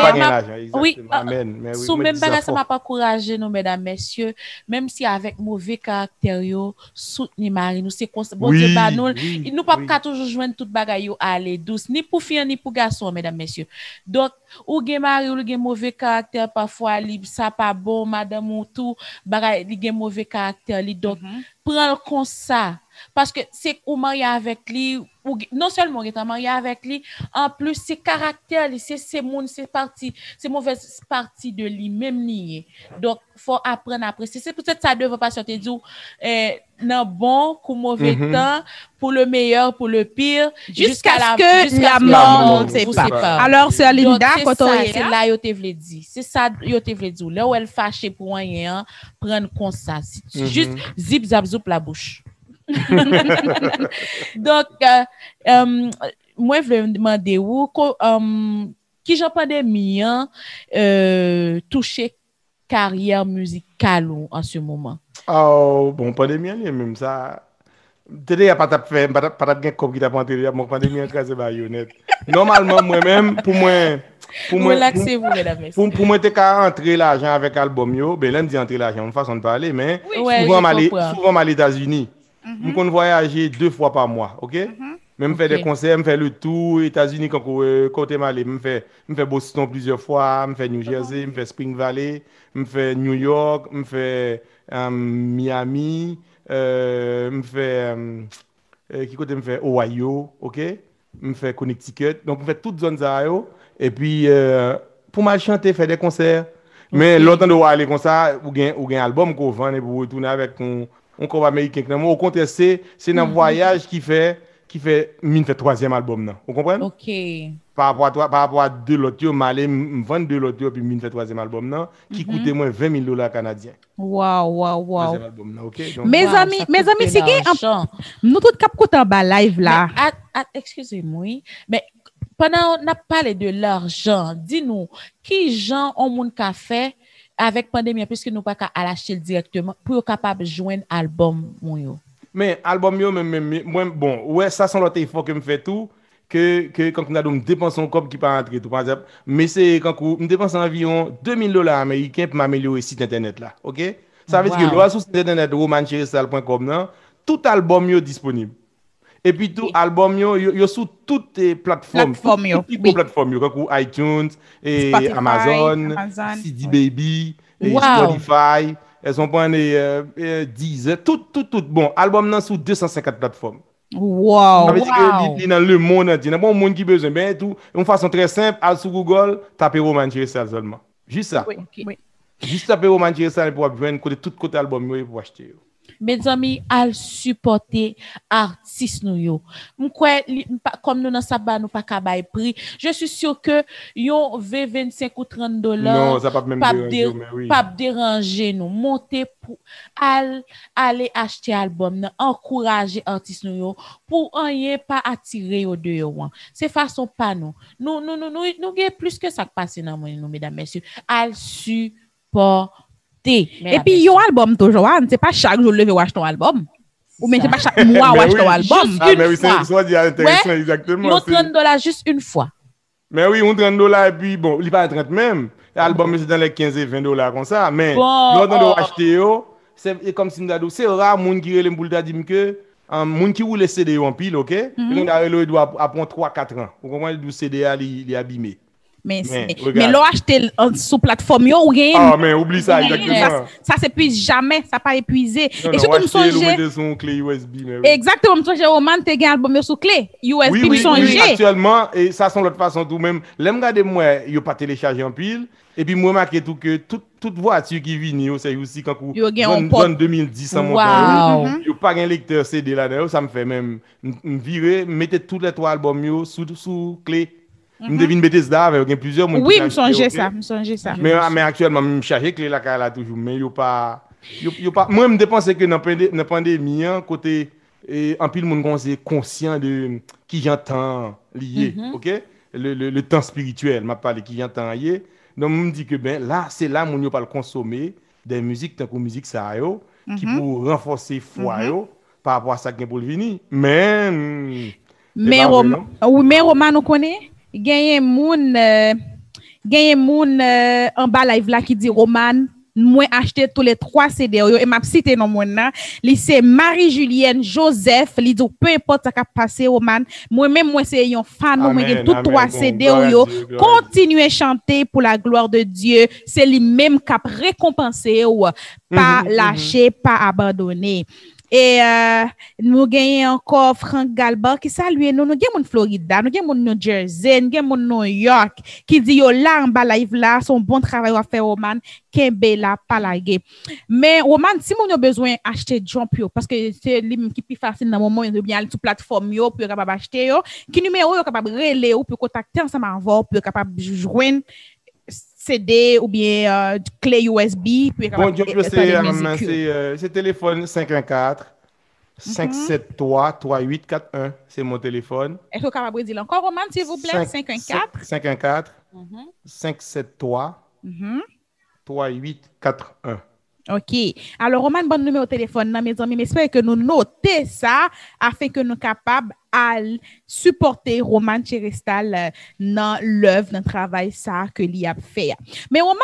Oui, amen. Sous même bagage ça m'a pas encouragé nous mesdames messieurs, même si avec mauvais caractère yo soutenir Marie nous c'est bon Dieu ba nous, il nous pas toujours joindre toute bagaille yo aller douce ni pour filles ni pour garçons mesdames messieurs. Donc ou gen Marie ou gen mauvais caractère parfois li ça pas bon madame ou tout bagaille li gen mauvais caractère li donc prends comme ça. Parce que c'est ou marié avec lui, ou non seulement est marié avec lui, en plus c'est caractère, c'est mauvaise partie de lui même lié. Donc faut apprendre à apprécier. C'est peut-être ça devrait pas sortir du non bon pour mauvais temps, pour le meilleur, pour le pire, jusqu'à la mort vous sépare. Alors c'est Linda quand c'est là yo te vle dit. C'est ça yo te vle dire. Là où elle fâché pour rien, prendre comme ça. Juste zip zap zoup la bouche. Donc, moi, je voulais me demander qui j'en pandémie toucher carrière musicale en ce moment. Oh, bon, pandémie, même ça. Il n'y a pas de comme qui t'a pas entendu, mon pandémie, c'est baïonnette. Normalement, moi-même, pour moi, relaxez-vous, mesdames, messieurs. Pour moi, tu as entré l'argent avec l'album, ben là, on dit entrer l'argent, une façon de parler, mais souvent, aux États-Unis. Je compte voyager 2 fois par mois, ok? Même faire des concerts, me faire le tour États-Unis quand côté Malais, me faire Boston plusieurs fois, me faire New Jersey, me faire Spring Valley, me faire New York, me faire Miami, me faire qui côté me faire Ohio, ok? Me faire Connecticut, donc me faire toutes zones ça et puis pour mal chanter, faire des concerts. Mais longtemps de aller comme ça, ou gain album qu'on vend et pour retourner avec on corps américain. Au contraire, c'est un voyage qui fait mine fait 3e album là. Vous comprenez? OK. Par rapport à deux lots, m'aller vendre 2 lots puis mine fait 3e album là qui coûtait moins $20,000 canadiens. Wow. Album, là, okay? Donc, mes amis, c'est que nous tout cap côté en bas live là. Excusez-moi, mais pendant on a parlé de l'argent, dis-nous qui gens ont mon café avec pandémie puisque nous pas qu'à l'acheter directement pour capable joindre album yo. Mais album yo même bon ouais ça sont l'autre effort que me fait tout que quand on a donc dépenser un cop qui pas entrer tout par exemple mais c'est quand on dépense environ $2,000 américains pour m'améliorer site internet là, OK? Ça veut dire que là sur site internet romancheresal.com tout album yo disponible. Et puis tout album yo sur toutes les plateformes plateformes comme iTunes et Spotify, Amazon, CD Baby et Spotify, elles sont pas Deezer, tout bon album nan sur 250 plateformes. Wow. Ça veut dire que dans le monde entier, bon monde qui besoin ben tout une façon très simple, aller sur Google, taper Roman Cheresal seulement. Juste ça. Oui. Juste taper Roman Cheresal pour joindre côté tout côté album yo pour acheter. Mes amis, al supporter artistes nous yo. M'kwe comme nous dans sabbat nous pas kabay prix. Je suis sûr que yon 25 ou 30 dollars Non, ça pas même déranger, mais oui. pas déranger nous. Monter pour aller acheter album, encourager artistes nous yo pour rien pas attirer au dehors. C'est façon pas nous. Nous gagne plus que ça qui passe dans nous mesdames messieurs. Al supporter. Et puis, yon album toujours, c'est pas chaque jour lever ou acheter ton album. Ou même c'est pas chaque mois ou acheter ton album. Ah, mais oui, c'est intéressant, exactement. Yon 30 dollars juste une fois. Mais oui, on 30 dollars et puis bon, il pas 30 même. L'album c'est dans les 15 et 20 dollars comme ça. Mais l'autre on acheter c'est comme si nous c'est rare moun qui relève boule dit que moun qui roule CD en pile, OK? Il doit apprendre 3-4 ans. Vous comprenez le CD il est abîmé. Mais l'on acheté sous plateforme yo ou gagne. Ah mais oublie ça exactement. Ça s'épuise jamais, ça pas épuisé. Non, et surtout me songer son clé USB mais oui. Exactement, me songer au man te gagne album sous clé USB me songer. Oui, actuellement et ça sont l'autre façon tout même. L'aime regarder moi, yo pas télécharger en pile et puis moi marqué tout que toute voiture qui vient c'est aussi quand vous 2010 en montant. Yo pas un lecteur CD là-dedans, ça me fait même virer mettez tous les trois albums yo sous clé. Je devine Bethesda avec plusieurs monde. Oui, me songer ça. Mais actuellement me charger clé là toujours mais yo pas moi me dépenser que dans pandémie côté en pile monde conscient de qui j'entends lié, OK? Le temps spirituel m'a parlé qui j'entends lié. Donc me dit que ben là c'est là mon yo pas le consommer des musiques tant que musique ça yo qui pour renforcer foi yo par rapport à ça qui pour venir. Mais Roman nous connaît Gagne moun en bas live là qui dit Roman moi acheter tous les 3 CD yo et m'a cité non moun là li c'est Marie-Julienne Joseph li dit peu importe ça qui passer Roman moi c'est un fan moi j'ai tous 3 CD yo continuer chanter pour la gloire de Dieu c'est lui même qui a récompensé ou pas lâcher pas abandonner. Et nous gagnons encore Frank Galba qui salue nous gagnons Florida, nous gagnons New Jersey, nous gagnons New York qui dit yo là en bas live là son bon travail à faire Roman Kembe la palagé. Mais Roman si mon a besoin acheter jump yo parce que c'est lui qui plus facile dans moment de bien aller sur plateforme yo pour capable acheter yo, qui numéro yo capable relais ou pour contacter ensemble avant pour capable joindre CD ou bien clé USB puis c'est téléphone 514 573 3841 c'est mon téléphone. Est-ce que vous capable dire encore Roman s'il vous plaît 514 573 3841. OK. Alors, Roman, bon numéro de téléphone, mes amis, mais j'espère que nous notons ça afin que nous sommes capables de supporter Roman Cherestal dans l'œuvre, dans le travail ça que lui a fait. Mais Roman,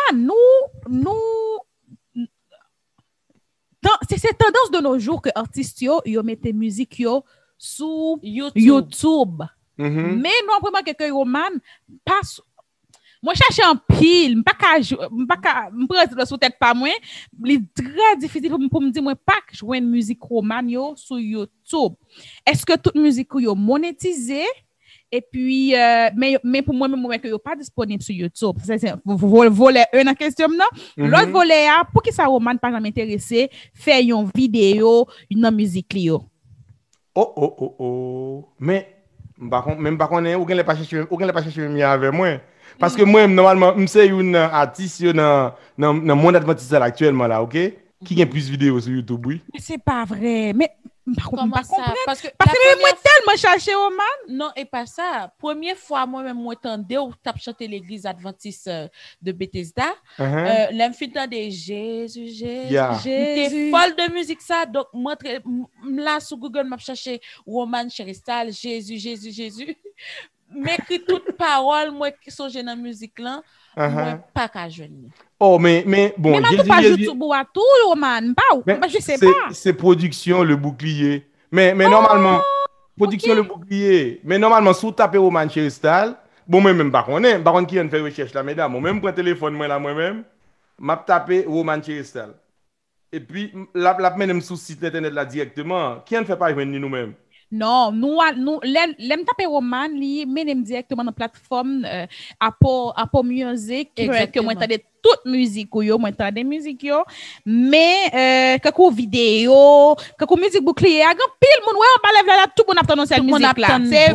c'est cette tendance de nos jours que artistes yo mettent musique sur YouTube. Mais nous avons remarqué que Roman passe. Moi chercher en pile, me prendre sous tête pas moi, c'est très difficile pour me dire moi pas jouer une musique romane sur YouTube. Est-ce que toute musique yo monétisée et puis mais pour moi même que yo pas disponible sur YouTube. C'est volet un en question non. L'autre volet pour qui ça romane pas m'intéresser, faire une vidéo une musique yo. Mais même pas connait ou pas chercher mieux avec moi. Parce que moi, normalement, je suis un artiste dans le monde adventiste actuellement, là, OK? Qui a plus de vidéos sur YouTube, oui? Mais c'est pas vrai. Mais comment ça? Parce que moi, tellement cherché au man. Non, et pas ça. Première fois, moi-même, moi, j'entendais ou t'as chanté l'église adventiste de Bethesda. L'infinité de Jésus. J'étais folle de musique, ça. Donc, moi, là, sur Google, m'a cherché Roman Cherestal, Jésus. Mais que toute parole moi qui sont dans la musique là moi pas qu'à joindre. Mais bon Jésus pas YouTube ou à tout Roman pas je sais pas. C'est production le bouclier. Mais normalement production le bouclier. Mais normalement sous taper Roman Cherestal, bon moi même pas connais, par contre qui vient faire recherche là mesdames, moi même prend téléphone moi même m'a tapé Roman Cherestal. Et puis la même sous site internet là directement, qui ne fait pas joindre nous-mêmes. Non, nous l'aime taper Roman, lui, menem directement dans la plateforme Apple Music, que moi entendre toute musique yo, moi entendre musique yo, mais quelques vidéos, quelques musique bouclier, a grand pile moun ouais on parle là tout moun attend cette musique là. C'est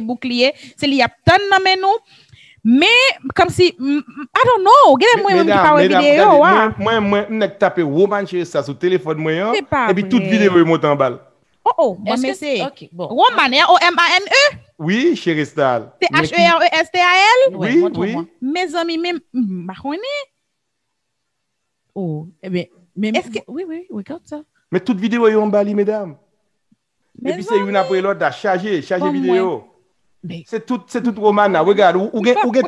bouclier, c'est li attend nan men nous. Mais comme si I don't know, gade moi même qui parle vidéo. Moi n'ai tapé Roman chez ça sur téléphone moi et puis toute vidéo monte en balle. Oh, mais c'est OK, bon. Roman, Romane. Oui, Cheristal. T-H-E-R-E-S-T-A-L? Oui. Mes amis, même, bah, oh, eh bien, est-ce que... Oui, regarde ça. Mais toute vidéo est en balle, mesdames. Et puis c'est une après l'autre à charger vidéo. C'est tout Roman là. Regarde, ou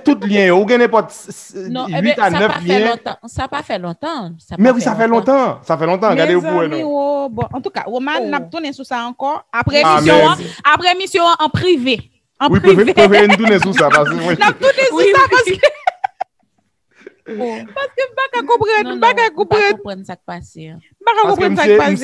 tout lien, ou n'importe 8 à 9 liens. Ça n'a pas fait longtemps. Mais oui, ça fait longtemps. Regardez vous. Bon, en tout cas, Roman n'a pas tourné sur ça encore. Après mission en privé. Oui, privé nous tourner sur ça parce que moi. N'a tourné sur ça parce que pas comprendre ça qui passe. Pas comprendre ça qui passe.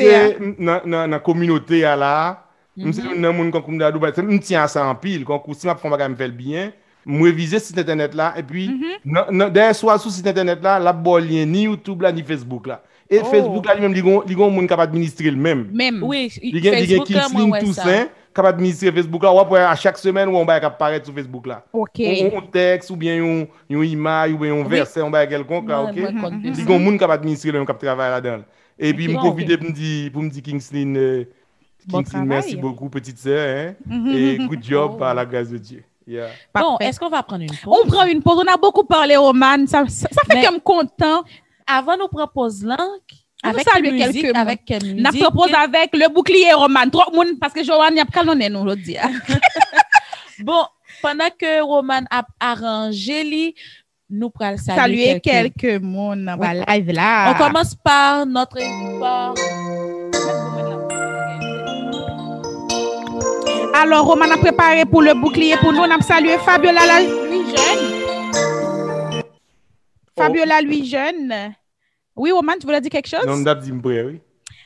Dans la communauté là. M'sais nan moun kon koum da Dubaï, me tient ça en pile quand si m'a font bagay me fait bien, me réviser site internet là et puis derrière soit sur site internet là, la bon lien ni YouTube là ni Facebook là. Et Facebook là lui-même li gon moun capable administrer le même. Oui, Facebook là moi tout ça capable administrer Facebook là ou après à chaque semaine ou on va apparaître sur Facebook là. OK. Un texte ou bien une image ou bien un verset on va quelconque là, OK. Li gon moun capable administrer le cap travail là-dedans. Et puis me profiter pour me dire Kingsley merci beaucoup, petite sœur. Et good job par la grâce de Dieu. Yeah. Bon, est-ce qu'on va prendre une pause? On prend une pause. On a beaucoup parlé, Roman. Ça fait comme content. Avant, nous proposons avec musique. On propose avec le bouclier, Roman. Trop monde parce que Joanne n'y a pas calonné nous aujourd'hui. Bon, pendant que Roman a arrangé, nous pourrons saluer quelques monde dans la live là. On commence par notre Alors, Roman a préparé pour le bouclier pour nous. On a salué Fabiola Louis Jeune. Fabiola Louis Jeune. Oui, Roman, tu voulais dire quelque chose? Non, je oui.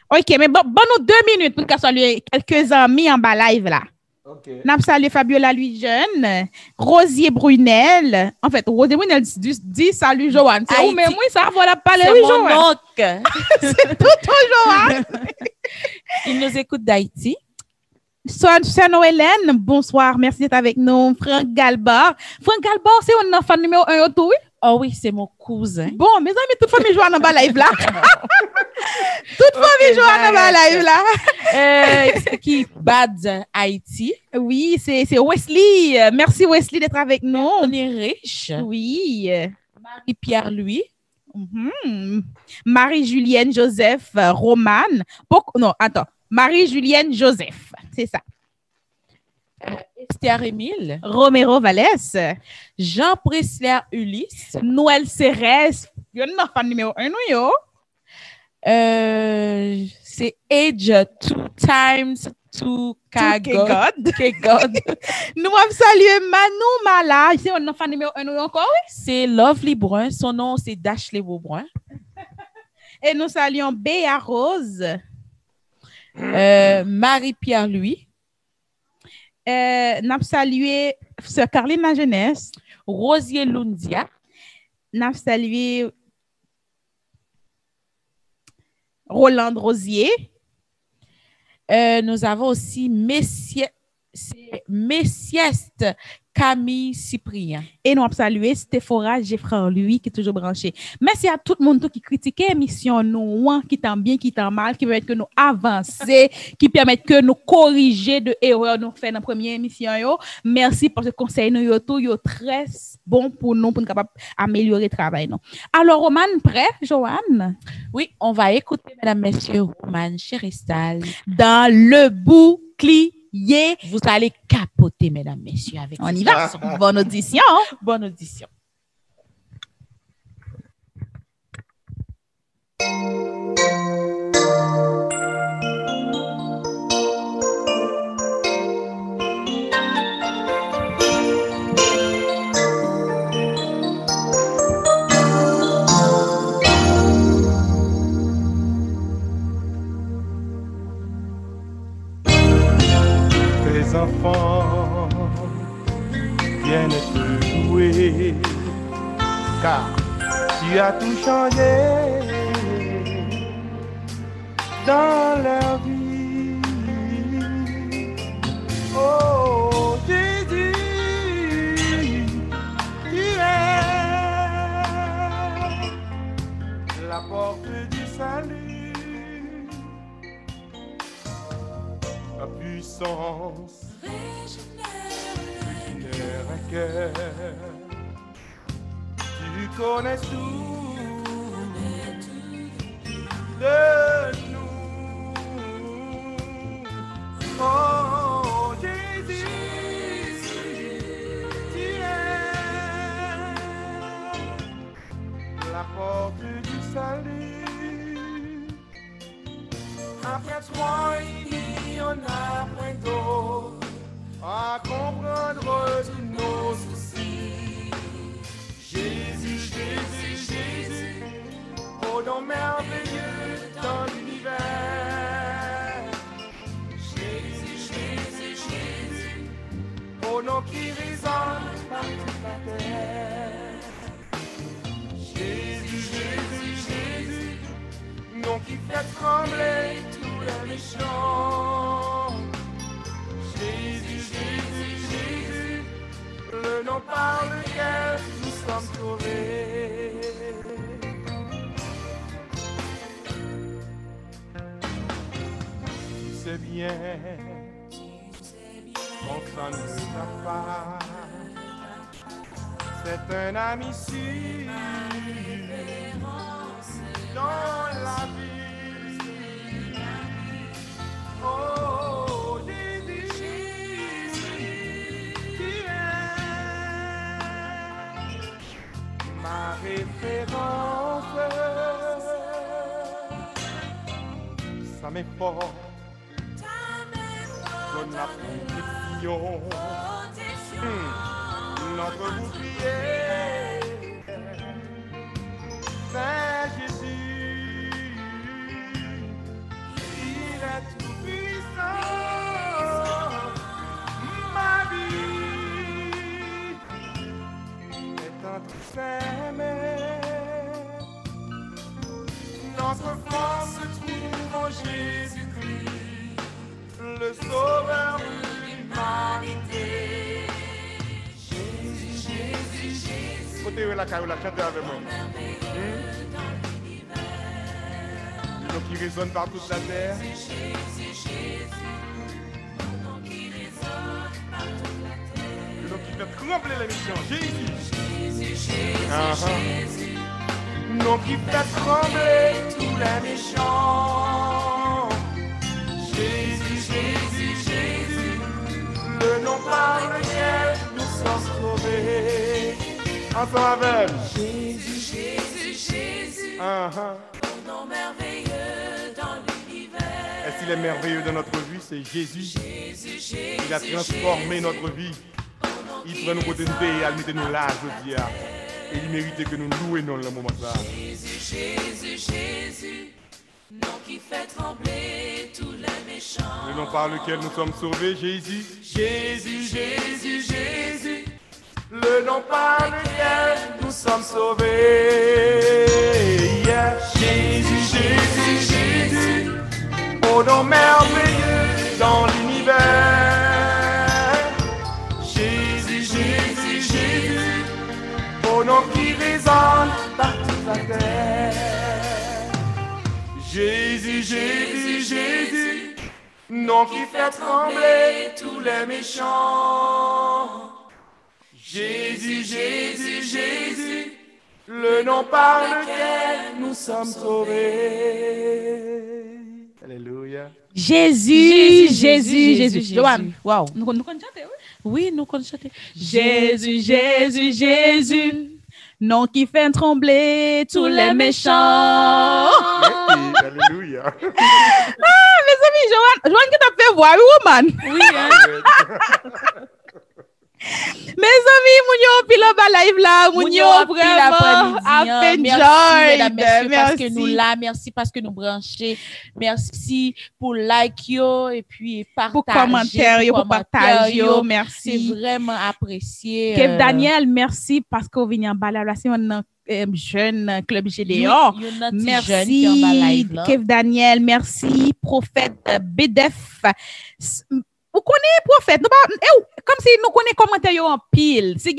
OK, mais bon nous 2 minutes pour saluer quelques amis en bas live là. OK. On a salué Fabiola Louis Jeune, Rosier Brunel. En fait, Rosier Brunel dit salut Joanne. C'est où, mais moi, ça voilà parler oui, Joanne. C'est tout Joanne. Il nous écoute d'Haïti. Sœur Hélène, bonsoir, merci d'être avec nous. Franck Galbar, c'est un enfant numéro 1 autour, oui? Oh oui, c'est mon cousin. Bon, mes amis, toute famille joue dans la live là. Toute famille joue dans la live là. Qui bad Haïti. Oui, c'est Wesley. Merci Wesley d'être avec nous. On est riche. Oui. Marie-Pierre Louis. Marie-Julienne Joseph Roman. Non, attends. Marie-Julienne Joseph, c'est ça. Esther Émile. Romero Vallès. Jean Presler Ulysse. Noël Cérès. Il y a un enfant numéro 1, nous, c'est Age 2 times 2 God. Nous avons salué Manu Mala. C'est un enfant numéro 1, nous encore, oui? C'est Lovely Brun. Son nom, c'est Dashley Beaubrun. Et nous saluons Béa Rose. Marie-Pierre Louis. Nous avons salué Sœur Carline La Jeunesse. Rosier Lundia. Nous avons salué Roland Rosier. Nous avons aussi Messieste Camille Cyprien. Et nous avons salué Stéphora Geoffrey lui qui est toujours branché. Merci à tout le monde qui critique l'émission, nous, qui t'en bien, qui t'en mal, qui permettent que nous avancer, qui permettent que nous corriger de erreurs nous fait dans la première émission. Merci pour ce conseil, nous tout très bon pour nous, pour nous capables d'améliorer le travail. Non. Alors, Roman, prêt, Joanne? Oui, on va écouter, mesdames, messieurs, Roman Cheristal dans le bouclier. Vous allez capoter, mesdames, messieurs, avec on y va. Bonne audition. Bonne audition. tes enfants viennent te louer, car tu as tout changé dans leur vie. Oh Jésus, tu es la porte du salut, la puissance régénère un cœur. Tu connais tout de nous. Oh Jésus, tu es la porte du salut. Après toi, il n'y en a point d'autre à comprendre tous nos soucis. Jésus, Jésus, Jésus, au nom merveilleux dans l'univers. Jésus, Jésus, Jésus, au nom qui résonne par toute la terre. Jésus, Jésus, Jésus, nom qui fait trembler tous les méchants. Jésus, Jésus, Jésus, le nom par lequel nous sommes sauvés. Tu sais bien, quand ça ne va pas, c'est un ami sûr dans la vie. Oh Jésus, tu es ma référence. Ça m'efforce, donne la protection, notre bouclier, Saint Jésus, il est tout puissant, ma vie est entre ses mains, notre force se trouve en Jésus-Christ, le sauveur de l'humanité. Jésus, Jésus, Jésus. Côté où la carola, chantez avec moi. Le nom qui résonne par toute la terre. Jésus, Jésus, le nom qui résonne par toute la terre. Le nom qui fait trembler les méchants. Jésus, Jésus, Jésus, Jésus. Nom qui fait trembler tous les méchants. Jésus, Jésus, Jésus, le nom par lequel nous sommes sauvés. Ensemble avec Jésus, Jésus, Jésus, au nom merveilleux dans l'univers. Est-ce qu'il est merveilleux dans notre vie? C'est Jésus. Jésus, Jésus, il a transformé notre vie. Il prend nous côté de nous et il met nous là aujourd'hui. Et il méritait que nous louions le moment là. Jésus, Jésus, Jésus, nom qui fait trembler tous les méchants. Le nom par lequel nous sommes sauvés, Jésus. Jésus, Jésus, Jésus, le nom par lequel nous sommes sauvés. Yeah. Jésus, Jésus, Jésus, au nom merveilleux dans l'univers. Jésus, Jésus, Jésus, au nom qui résonne par toute la terre. Jésus, Jésus, Jésus, nom qui fait trembler tous les méchants. Jésus, Jésus, Jésus, le nom par lequel nous sommes sauvés. Alléluia. Jésus, Jésus, Jésus. Joanne, wow. Nous connaissons chanter, oui? Oui, nous connaissons chanter. Jésus, Jésus, Jésus, nom qui fait trembler tous les méchants. Alléluia. Ah, mes amis, Joanne qui t'a fait voir, oui, woman. Oui, hein? Mes amis, moun yo pile en bas live là, moun yo vraiment enjoy. Merci parce que nous là, merci parce que nous branchés, merci pour like yo et puis partager, pour commentaire yo, pour partager yo, merci. C'est vraiment apprécié. Kev Daniel, merci parce que vous venez en bas là, c'est un jeune club Gédéon. Merci Kev Daniel, merci Prophète BDF. Vous connaissez prophète, comme si nous connaissons commentaires en pile. Si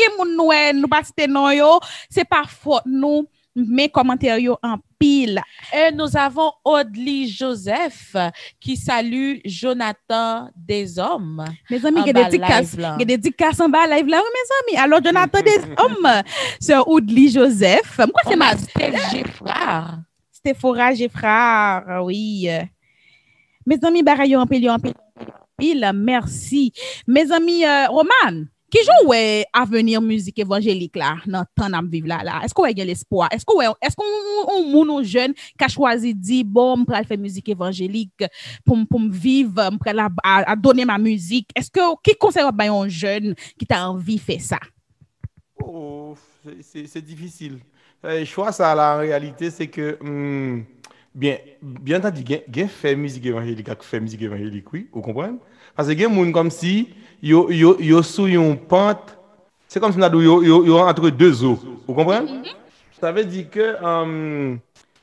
nous pas citer non yo, c'est pas faute nous mais commentaires en pile. Et nous avons Audley Joseph qui salue Jonathan Deshommes. Mes amis, il y a des dédicaces en bas live là, mes amis. Alors Jonathan Deshommes, c'est Audley Joseph. Moi c'est ma Géfrard. Stéphora Géfrard, oui. Mes amis, barayo en pile. Merci. Mes amis, Roman, qui joue avenir musique évangélique là, dans temps d'am vivre là? Est-ce qu'on a l'espoir? Est-ce qu'on moun jeune qui a choisi dit bon, pour faire musique évangélique pour me vivre, pour à donner ma musique? Est-ce que qui conseille un jeune qui t'a envie de faire ça? Oh, c'est difficile. Le choix ça là en réalité c'est que bien entendu, gen fait musique évangélique, fait musique évangélique, oui, vous comprenez? Parce que gen moun comme si yo sous une pente, c'est comme si on a yo entre deux eaux, vous comprenez? Ça veut dire que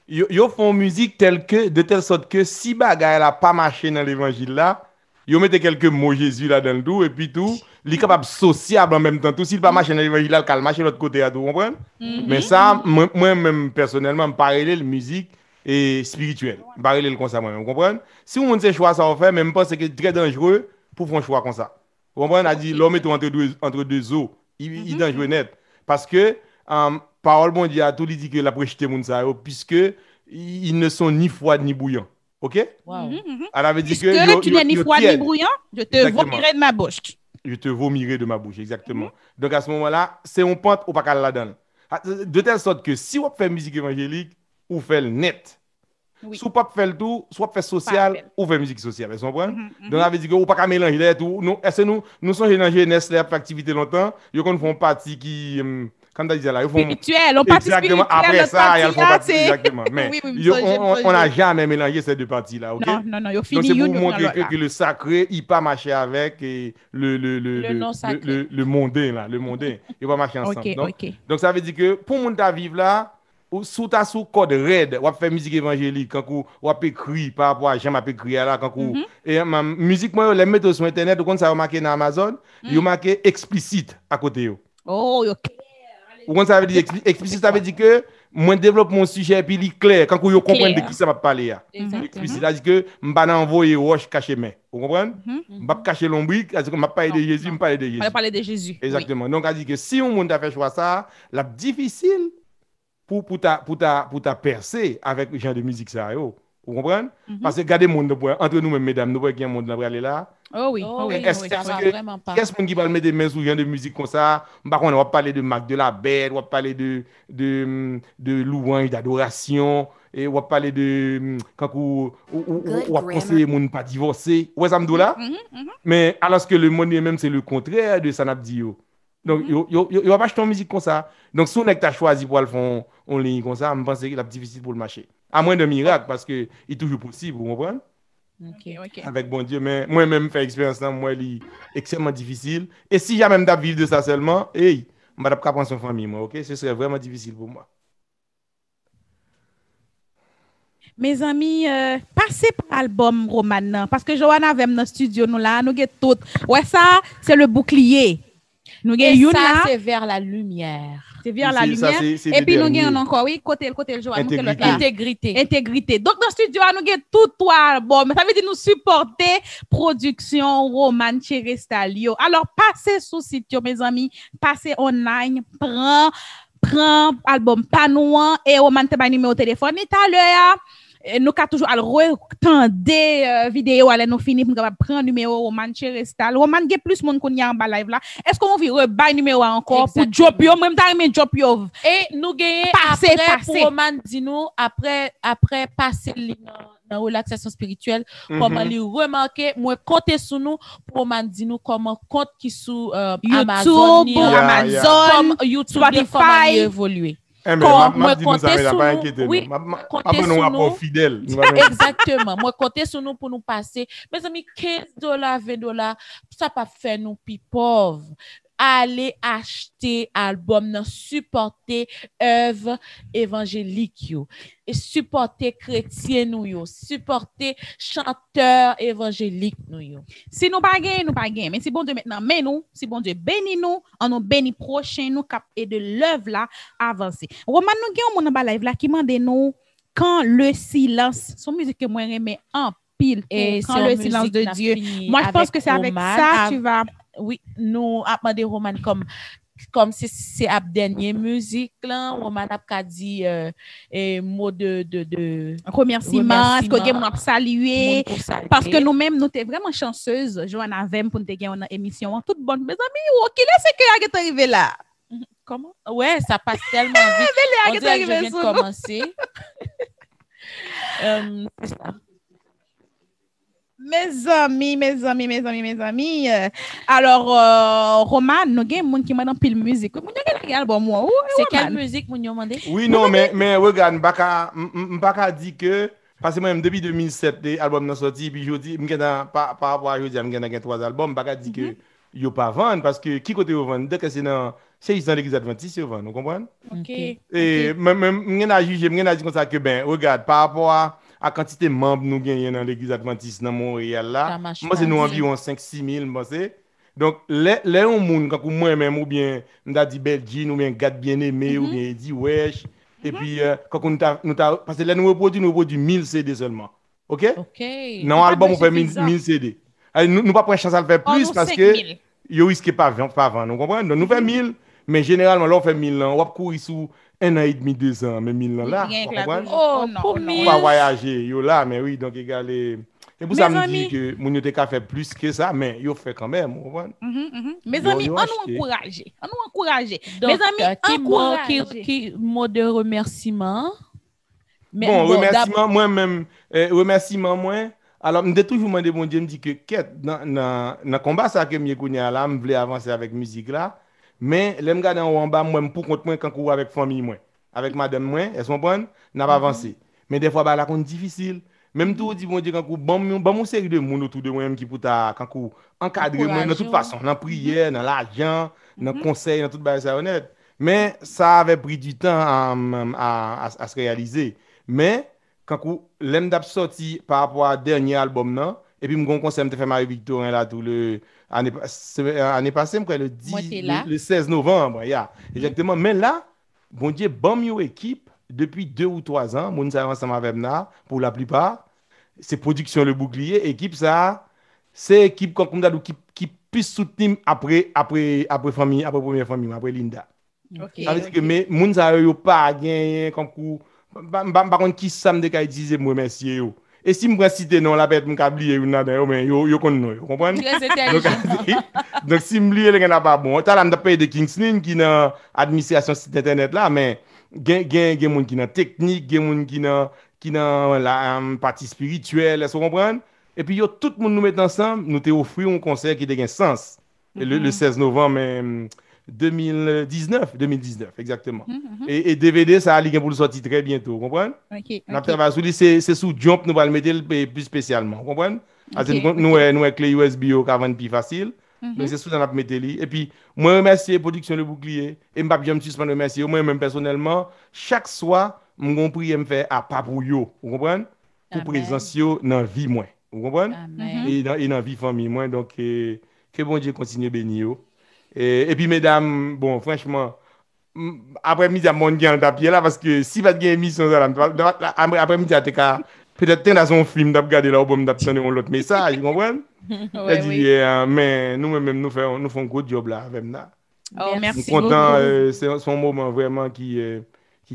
yo font musique de telle sorte que si bagay la pas marché dans l'évangile là, yo mettez quelques mots Jésus là dans le tout et puis tout, il est capable sociable en même temps tout, s'il pas marché dans l'évangile là, il calme marcher l'autre côté à tout, vous comprenez? Mais ça moi même personnellement me parler de musique et spirituel. Barrer le comme ça moi-même, vous comprenez? Si on sait choix ça on fait, même pas c'est que très dangereux pour faire un choix comme ça. Vous comprenez? On a dit l'homme est entre deux eaux, il est dangereux net parce que parole bon Dieu a tout dit que la projeter moun ça puisque ils ne sont ni froids ni bouillants. OK? Wow. Elle avait dit que tu n'es ni froid ni bouillant, je te vomirai de ma bouche. Je te vomirai de ma bouche, exactement. Donc à ce moment-là, c'est un pente ou pas qu'à la donne. De telle sorte que si on fait musique évangélique, ou fait le net. Oui. Soit pas faire le tout, soit faire social ou faire musique sociale. Vous comprenez? Donc, ça veut dire que vous pas mélanger les tout. Est-ce que nous sommes dans la jeunesse, les activités longtemps, ils font partie qui, comme tu disais là, ils font. Spirituel, on participe exactement. Après ça, ils font partie. Exactement. Mais on n'a jamais mélangé ces deux parties-là. OK? Non, donc, c'est pour montrer que le sacré, il pas marcher avec le mondain, là. Le mondain. Il va marcher ensemble. Donc, ça veut dire que pour mon ta vivre là, ou sous code red, ou faire musique évangélique quand ou écrit par rapport à j'aime écrire là quand et ma musique moi les mettre sur internet quand ça marqué dans Amazon, yo marqué explicite à côté yo. Oh, OK. Ou quand ça veut dire explicite ça veut dire que moi développe mon sujet puis il clair quand vous comprendre de qui ça va parler là. Explicite ça veut dire que m'pa envoyer roche cacher main. Vous comprenez? M'pa cacher l'ombrique, c'est-à-dire que m'a parler de Jésus, m'pa parler de Jésus. On parler de Jésus. Exactement. Donc ça dit que si on monde a fait choix ça, la difficile pour ta percer avec le genre de musique ça yo. Vous comprenez? Parce que regardez monde entre nous mêmes mesdames, nous voyons qu'il y a un monde là aller là. Oh oui. Est-ce que qui va mettre des mains sur genre de musique comme ça? Par contre, on va parler de Marc de la Bête, on va parler de louange, d'adoration, et on va parler de quand on va conseiller monde pas divorcer. Ouais ça me dit là. Mais alors que le monde même c'est le contraire de ça n'a dit yo. Donc, il va pas acheter une musique comme ça. Donc, si on a choisi pour le faire en ligne comme ça, je pense qu'il est difficile pour le marché. À moins de miracle, parce que il est toujours possible, vous comprenez? OK. Avec bon Dieu, mais moi-même, faire expérience là, moi, il est extrêmement difficile. Et si j'ai même d'abord vivre de ça seulement, je ne vais pas prendre son famille, moi, OK? Ce serait vraiment difficile pour moi. Mes amis, passez par l'album Roman, parce que Johanna avait dans le studio, nous là, nous avons tout. Ouais, ça, c'est le bouclier. Nous et ça, c'est vers la lumière. C'est vers la lumière. Et puis, nous avons encore, oui, côté le Johanna. Intégrité. Donc, dans le studio, nous avons tout trois albums. Ça veut dire nous supporter production Roman Cherestalio. Alors, passez sur le site, mes amis. Passez online. Prends album Panouan et Roman te numéro au téléphone. Et tout à l'heure, nous avons toujours à retendre vidéo, allez nous finir pour prendre numéro Roman Cherestal. Roman, il y a plus de monde qu'on y a en bas live là. Est-ce qu'on veut rebailler numéro encore pour job yo, même temps mais job yo. Et nous gagnons après pour Roman dit nous après passer dans relaxation spirituelle comment lui remarquer moi compter sur nous pour Roman dit nous comment compte qui sous Amazon, Amazon, YouTube comment évoluer. Moi, compter sur nous. Oui, compter sur nous. Fidèle. Exactement. Moi, compter sur nous pour nous passer. Mes amis, $15, $20, ça pas fait nous plus pauvres. Allez acheter album, supporter œuvre évangélique yo, et supporter chrétien nous yo, supporter chanteur évangélique nous yo. Si nous pas gagner, mais si bon Dieu maintenant mais nous, si bon Dieu bénit nous, on nous bénit prochain nous cap et de l'œuvre là avancer. Roman nous gagne mon live là qui mande nous quand le silence, son musique que moi aimer en pile et quand le silence de Dieu. Moi je pense que c'est avec ça tu vas. Oui, nous avons demandé Roman comme si c'est la dernière musique là, Roman a dit mot de remerciement, est-ce que nous avons salué parce que nous-mêmes nous étions vraiment chanceuses, Joanna Vem pour nous gagner une émission toute bonne. Mes amis, qui est-ce qui est arrivé là? Comment? Ouais, ça passe tellement vite. On dirait que je viens de commencer. C'est ça. Mes amis. Alors, Roman, nous avons des gens qui m'ont pile musique. C'est quelle musique vous demandez? Oui, non, mais regarde, je ne peux pas dire que, parce que moi, depuis 2007, l'album est sorti, puis je dis, par rapport à aujourd'hui, je suis 3 albums, je ne peux pas dire que je ne pas vendre, parce que qui côté vous vendre? Dès que c'est dans l'église adventiste, vous vendez, vous comprenez? Ok. Et même, je ne jugé, je dire comme ça que, ben, regarde, par rapport à la quantité de membres nous gagnons dans l'église adventiste dans Montréal là, moi c'est nous environ 5-6 000 moi c'est. Donc les gens quand moi-même ou bien nous dit Belgique ou bien Gad bien-aimé ou bien dit wesh et puis quand nous parce que là nous reproduit 1000 CD seulement. OK? Dans album on fait 1000 CD. Nous pas prendre chance à le faire plus parce que yo risque pas vendre, vous comprenez? Donc nous fait 1000 mais généralement là on fait 1000 ans, on va courir sous 1 an et demi, 2 ans, mais 1000 ans là. Pour on va voyager, yo là, mais oui, donc égalé. Et pour ça, me dit que mon yote ka fait plus que ça, mais yo fait quand même. Mes amis, on nous encourage. Donc, mes amis, qui mot de remerciement? Bon, remerciement, moi-même, remerciement, moi. Alors, je toujours demandé, mon Dieu, me dit que, dans le combat, ça que je connais là, je voulais avancer avec musique là. Mais les gars en bas moi pour compte moi quand ou avec famille moi avec madame moi elles sont bonnes n'a pas avancé mais des fois bah la compte difficile même tout dit bon Dieu quand bon série de monde autour de moi même qui pour ta quand ou encadrer moi de toute façon dans prière dans l'argent dans conseil dans toute base ça honnête mais ça avait pris du temps à se réaliser mais quand ou l'aime d'ab sorti par rapport à dernier album non et puis mon conseil me fait Marie-Victorin là tout le année passée le 16 novembre exactement mais là bon Dieu bon yo équipe depuis 2 ou 3 ans mon ça ensemble avec moi pour la plupart c'est production le bouclier équipe ça c'est équipe comme qui puisse soutenir après famille après première famille après Linda ça veut dire que mais moun ça yo pas gagné comme coup par contre qui ça me déca utiliser moi merci yo. Et si je me cite non la bête me oublier mais yo connait vous comprenez donc si me lier les gars pas bon tu as la payer de Kingston qui dans administration site internet là mais gen monde qui dans technique gen monde qui dans la partie spirituelle vous comprenez et puis yo tout le monde nous met ensemble nous te offrir un concert qui a un sens le 16 novembre 2019 exactement. Et DVD ça a pour le sortir très bientôt, vous comprenez? C'est sous Jump nous va le mettre plus spécialement, vous comprenez? Nous clé USB qui va plus facile. Donc c'est sous ça n'a mettre et puis moi remercier production le bouclier et m'pa jamais suspendre remercier moi même personnellement chaque soir mon prier me faire à pas pour yo, vous comprenez? Pour présence yo dans vie moi, vous comprenez? Et dans vie famille moi donc que bon Dieu continue bénir yo. Et puis, mesdames, bon, franchement, après-midi, à mon gain de pied là, parce que si vous avez une émission, après-midi, peut-être dans son film, vous regardez là, vous avez un autre message, vous comprenez? Mais nous-mêmes, nous faisons un gros job là, avec nous. Merci beaucoup. C'est un moment vraiment qui est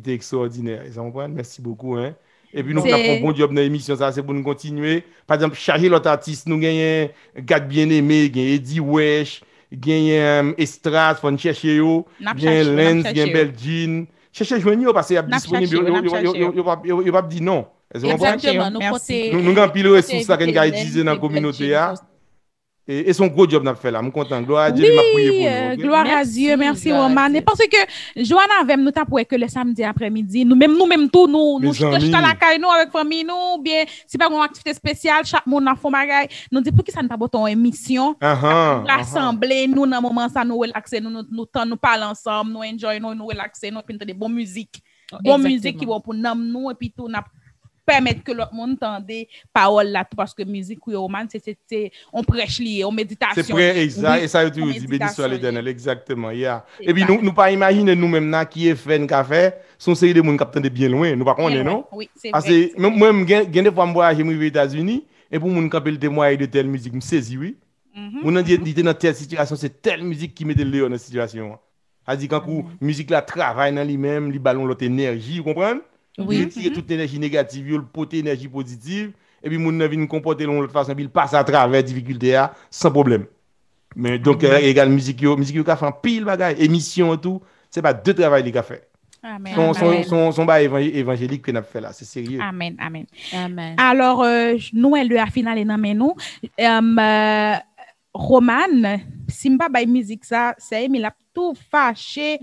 extraordinaire. Vous comprenez? Merci beaucoup. Hein? Et puis, nous avons un bon job dans l'émission, ça, c'est pour nous continuer. Par exemple, charger l'autre artiste, nous gagnons Gad Bien-Aimé, Eddie Wesh, gagnons Estrade, Fon chercher yo, gagnons Lens, gagnons Belgine. Cherchez joindre parce qu'il y a disponible, il va dire non. Exactement, nous avons pile de ressources qui sont utilisées dans la communauté. Et son gros job n'a fait là, je suis content. Gloire à Dieu, il m'a prié pour nous. Gloire à Dieu, merci Roman. Et parce que Joanna avait nous t'a pour que le samedi après-midi, nous-mêmes tout nous chutons la caille nous avec famille nous bien si pas une activité spéciale, chaque monde a fait bagay. Nous dit pour qui ça ne pas une émission rassembler nous dans moment ça nous relaxer nous parler ensemble, nous enjoy nous relaxer, nous pinter des bonne musique. Bonne musique qui vont pour nous et puis tout n'a permettre que l'autre monde entende parole là parce que musique ou roman c'est on prêche lié on méditation c'est vrai exact et ça tu dis béni soit l'Éternel exactement et puis nous pas imaginer nous même là qui est fait un café sont série de monde qui attendent bien loin nous pas connaît non oui c'est parce que moi même gain des fois voyager aux États-Unis et pour monde qui le témoin de telle musique me saisi oui on dit dans telle situation c'est telle musique qui met le dans cette situation a dit quand musique là travaille dans lui-même lui ballon l'autre énergie vous comprenez. Oui. Il toute énergie négative, il porte énergie positive, et puis moun vient comporter de l'autre façon, il passe à travers difficulté sans problème. Mais donc égal musique yo ka fait pile bagay, émission tout, c'est pas deux travail qu'il a fait. Amen. Son bas évangélique que n'a fait là, c'est sérieux. Amen. Alors nous le à finale nan men nous Roman Simba bay musique ça, c'est il a tout fâché.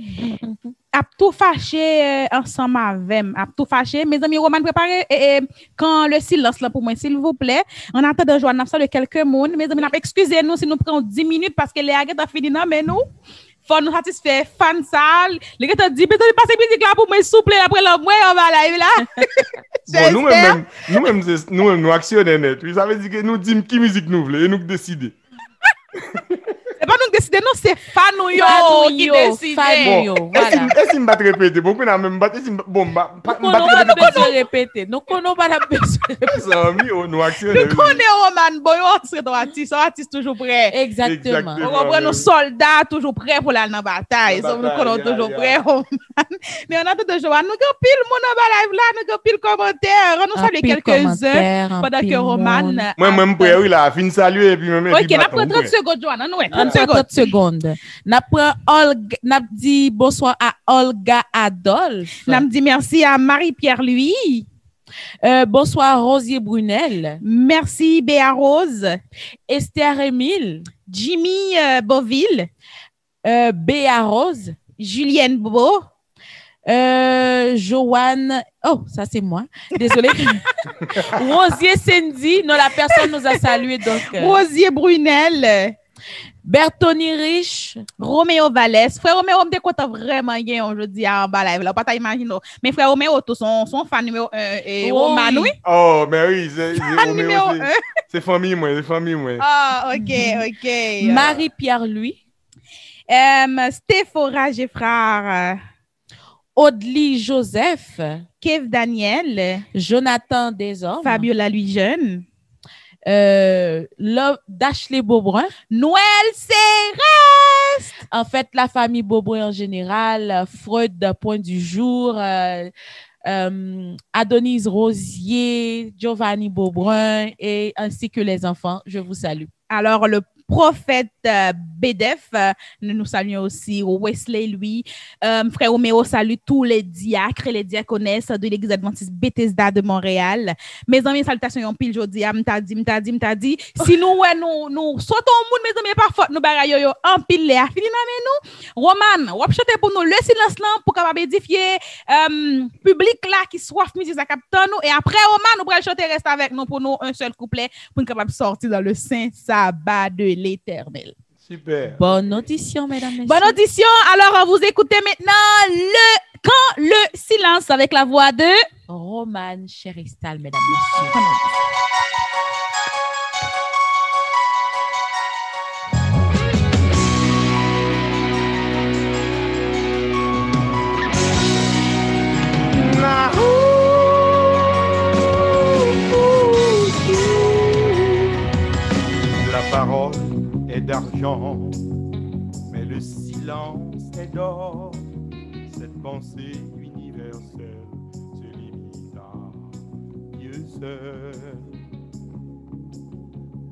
A tout fâché ensemble avec a tout fâché mes amis Roman préparez quand le silence là pour moi s'il vous plaît on attend de joindre ça de quelques monde mes amis excusez-nous si nous prenons 10 minutes parce que les gars a fini non mais nous faut nous satisfaire fan salle les gars dit mais passer musique là pour moi s'il vous plaît après le mois on va live là bon nous nous actionner net ça veut dire que nous disons qui musique nous voulons et nous décider. C'est pas nous décider, non, c'est fan qui décide. Est-ce qu'il va te répéter? Bon, même répéter. Nous connaissons pas la personne. Nous actionnons. Nous connaissons Roman Boy, artiste toujours prêt. Exactement. On voit nos soldats toujours prêts pour aller dans la bataille. Nous connaissons toujours prêts. Mais on a tout de Joanne. Nous avons pile mon live là, nous avons pile commentaires. Nous saluons quelques-uns pendant que Roman. Moi-même, oui, là, fin saluer et puis même. Ok, on prend 30 secondes, Joanne. 30 secondes. N'a dit bonsoir à Olga Adolphe. N'a dit merci à Marie-Pierre Louis. Bonsoir Rosier Brunel. Merci Béa Rose. Esther Émile. Jimmy Beauville. Béa Rose. Julienne Beau. Joanne, oh, ça c'est moi. Désolée. Rosier Cindy, non, la personne nous a salué donc. Rosier Brunel. Bertoni Rich, Roméo Vallès. Frère Roméo, me content vraiment bien aujourd'hui en bas live là, pas t'imaginer. Mais frère Roméo tout son fan numéro 1 et Roman oui. Oh, mais oui, c'est numéro 1. C'est famille moi. Ah, OK. Marie-Pierre Louis. Stéphora Geffrard. Audely Joseph. Kev Daniel. Jonathan Desormes. Fabiola Louis Jeune. D'Ashley Beaubrun. Noël Céreste. En fait, la famille Beaubrun en général, Freud Point du Jour, Adonis Rosier, Giovanni Beaubrun et ainsi que les enfants, je vous salue. Alors, le prophète Bedef, nous saluons aussi Wesley lui, frère Roméo salue tous les diacres et les diaconesses de l'église adventiste Bethesda de Montréal. Mes amis, salutations en pile jodi, m'ta dit si nous sautons au monde mes amis par faute nous bagaille yo en pile les fini nan nous Roman, ou chanter pour nous le silence là pour capable édifier public là qui soif musique ça capte nous et après Roman nous pral chanter reste avec nous pour nous un seul couplet pour capable sortir dans le saint sabbat de l'Éternel. Super. Bonne audition, mesdames, messieurs. Bonne audition. Alors, vous écoutez maintenant Quand le silence avec la voix de Roman Cheristal, mesdames, messieurs. La parole est d'argent, mais le silence est d'or. Cette pensée universelle se limite à seul,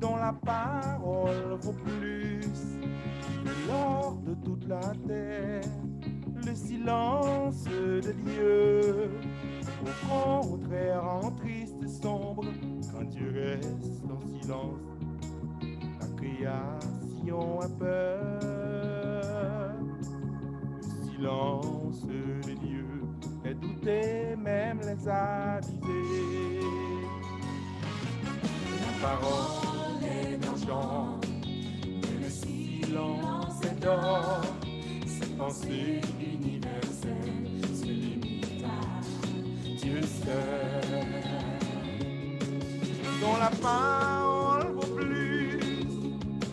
dont la parole vaut plus que l'or de toute la terre, le silence de Dieu, au contraire en triste sombre, quand Dieu reste en silence, la création a peur. Le silence de Dieu fait douter même les avisés. La parole est un chant, mais le silence est d'or. Cette pensée universelle se limite à Dieu seul, dont la parole vaut plus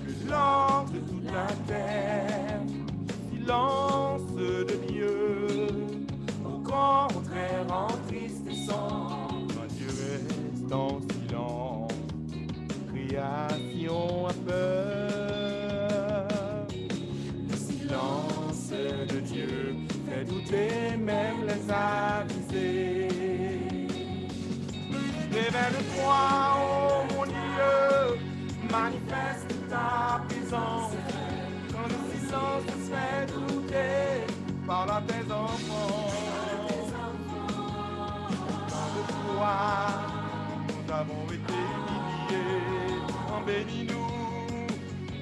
que l'or de toute la terre. Silence de Dieu, au contraire en triste son, quand Dieu reste en silence, création a peur. Le silence de Dieu fait douter même les avisés. Révèle-toi, oh mon Dieu, manifeste ta présence. Quand le silence te fait douter, parle à tes enfants. Dans de toi, nous avons été humiliés. Bénis-nous,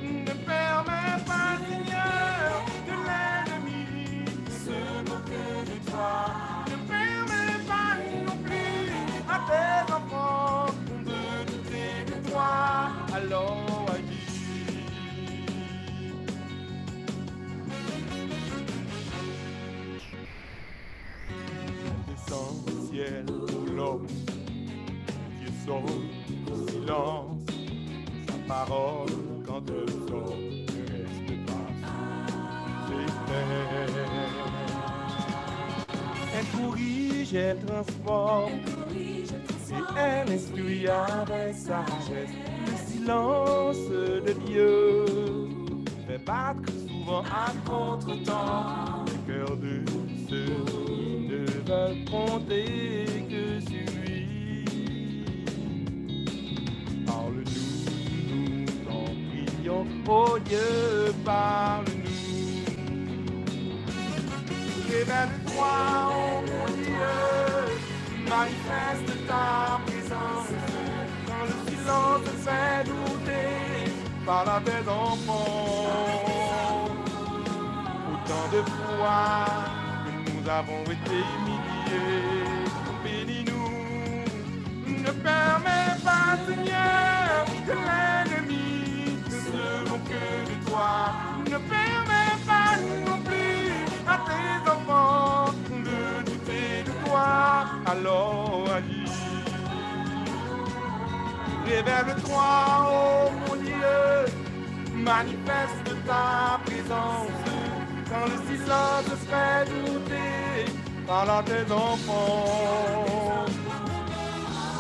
ne permets pas, Seigneur, que l'ennemi se moque de toi. Ne permets pas non plus à tes enfants de douter de toi. Alors agis. Essentiel pour l'homme, Dieu sauve le silence. Parole quand elle sort ne reste pas ses faits. Elle corrige, elle transforme et elle instruit avec sagesse. Le silence de Dieu fait battre souvent à contre-temps le cœur de ceux qui ne veulent compter que sur lui. Parle-nous, oh Dieu, parle-nous. Révèle-toi, oh mon Dieu, manifeste ta présence. Quand le silence te fait douter, parle à tes enfants. Autant de fois que nous avons été humiliés, bénis-nous. Ne permets pas, Seigneur, que l'ennemi se moque de toi. Ne permets pas non plus à tes enfants de douter de toi. Alors agis. Révèle-toi, oh mon Dieu, manifeste ta présence. Quand le silence te fait douter, parle à tes enfants.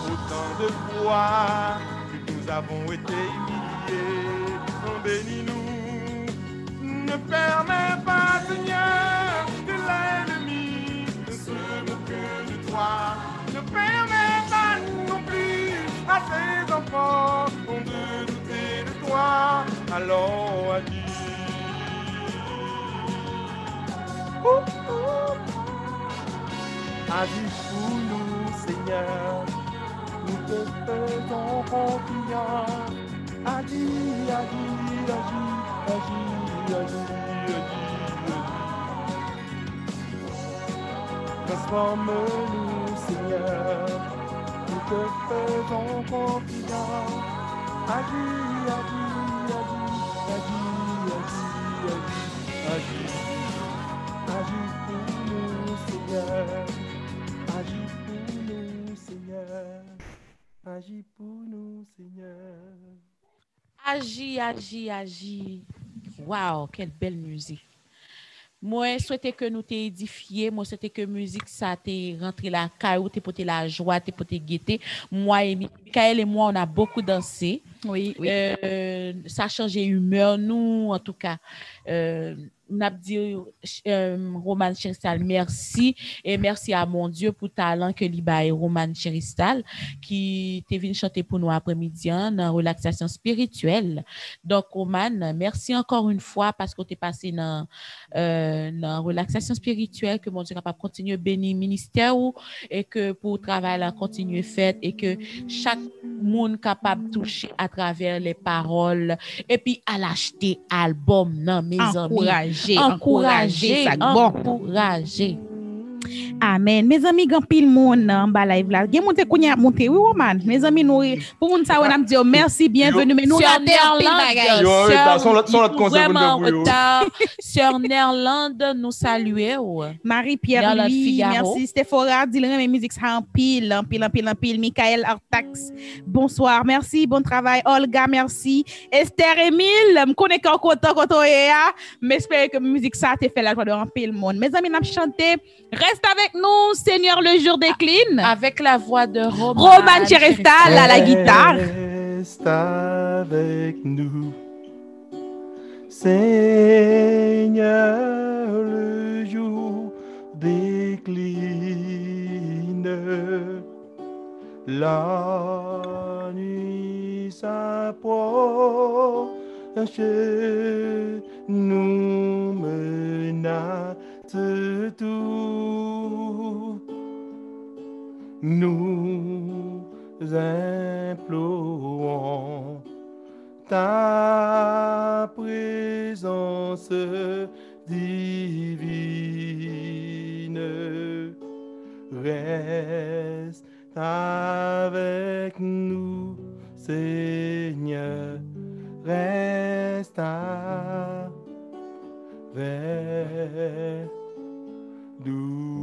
Autant de fois que nous avons été humiliés, bénis-nous. Ne permets pas, Seigneur, que l'ennemi se moque de toi. Ne permets pas non plus à tes enfants de douter de toi. Alors agis. Agis pour nous, Seigneur. Nous te faisons confiance. Agis, agis, agis, agis, agis, agis. Transforme-nous, Seigneur. Nous te faisons confiance. Agis, agis, agis, agis, agis, agis. Agis pour nous, Seigneur. Agis pour nous, Seigneur. Agis pour nous, Seigneur. Agis, agis, agis. Waouh, quelle belle musique. Moi, je souhaitais que nous t'édifions. Moi, c'était que musique, ça t'est rentré la caillou, t'es porté la joie, t'es porté gaieté. Moi et Michael et moi, on a beaucoup dansé. Oui, oui. Ça a changé l'humeur, nous, en tout cas. n'a dit Roman Cheristal merci et merci à mon Dieu pour talent que liba et Roman Cheristal qui t'est venu chanter pour nous après-midi en relaxation spirituelle. Donc Roman, merci encore une fois parce que t'es passé dans relaxation spirituelle, que mon Dieu capable continuer bénir ministère et que pour travail là continuer fait et que chaque monde capable toucher à travers les paroles et puis à l'acheter album non mes amis encourager. Amen. Mes amis, gan pile moun en bas live là. Gen monte kounya monte oui Roman. Mes amis nous pour moun sa on dire merci bienvenue mais nous la vraiment sur Néerlande nous saluer Marie-Pierre Louis, merci Stéphora dit mes musique ça en pile. Michael Artax. Bonsoir, merci, bon travail Olga, merci. Esther Emile, me connais encore content quand mais j'espère que musique ça te fait la joie de en pile monde. Mes amis n'a chanté reste avec nous, Seigneur, le jour décline. Avec la voix de Roman Cheristal à la guitare. Reste avec nous, Seigneur, le jour décline. La nuit s'approche, nous menace tout, nous implorons ta présence divine. Reste avec nous, Seigneur, reste avec nous.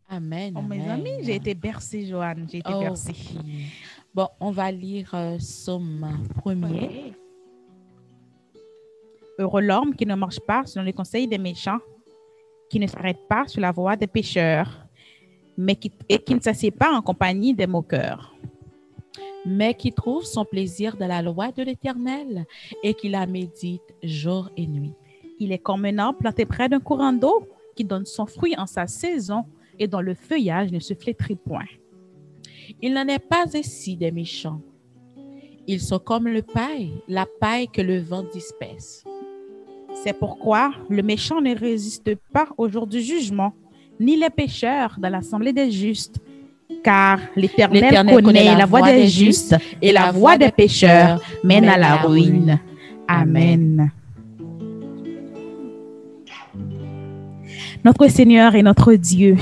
Amen. Oh, mes amis, j'ai été bercée, Joanne, j'ai été bercée. Bon, on va lire Somme 1er. Heureux l'homme qui ne marche pas selon les conseils des méchants, qui ne s'arrête pas sur la voie des pécheurs, mais qui ne s'assied pas en compagnie des moqueurs. Mais qui trouve son plaisir dans la loi de l'Éternel et qui la médite jour et nuit. Il est comme un arbre planté près d'un courant d'eau qui donne son fruit en sa saison et dont le feuillage ne se flétrit point. Il n'en est pas ainsi des méchants. Ils sont comme la paille que le vent disperse. C'est pourquoi le méchant ne résiste pas au jour du jugement, ni les pécheurs dans l'assemblée des justes. Car l'Éternel connaît la voie des justes et la voie des pécheurs mène à la ruine. Amen. Notre Seigneur et notre Dieu,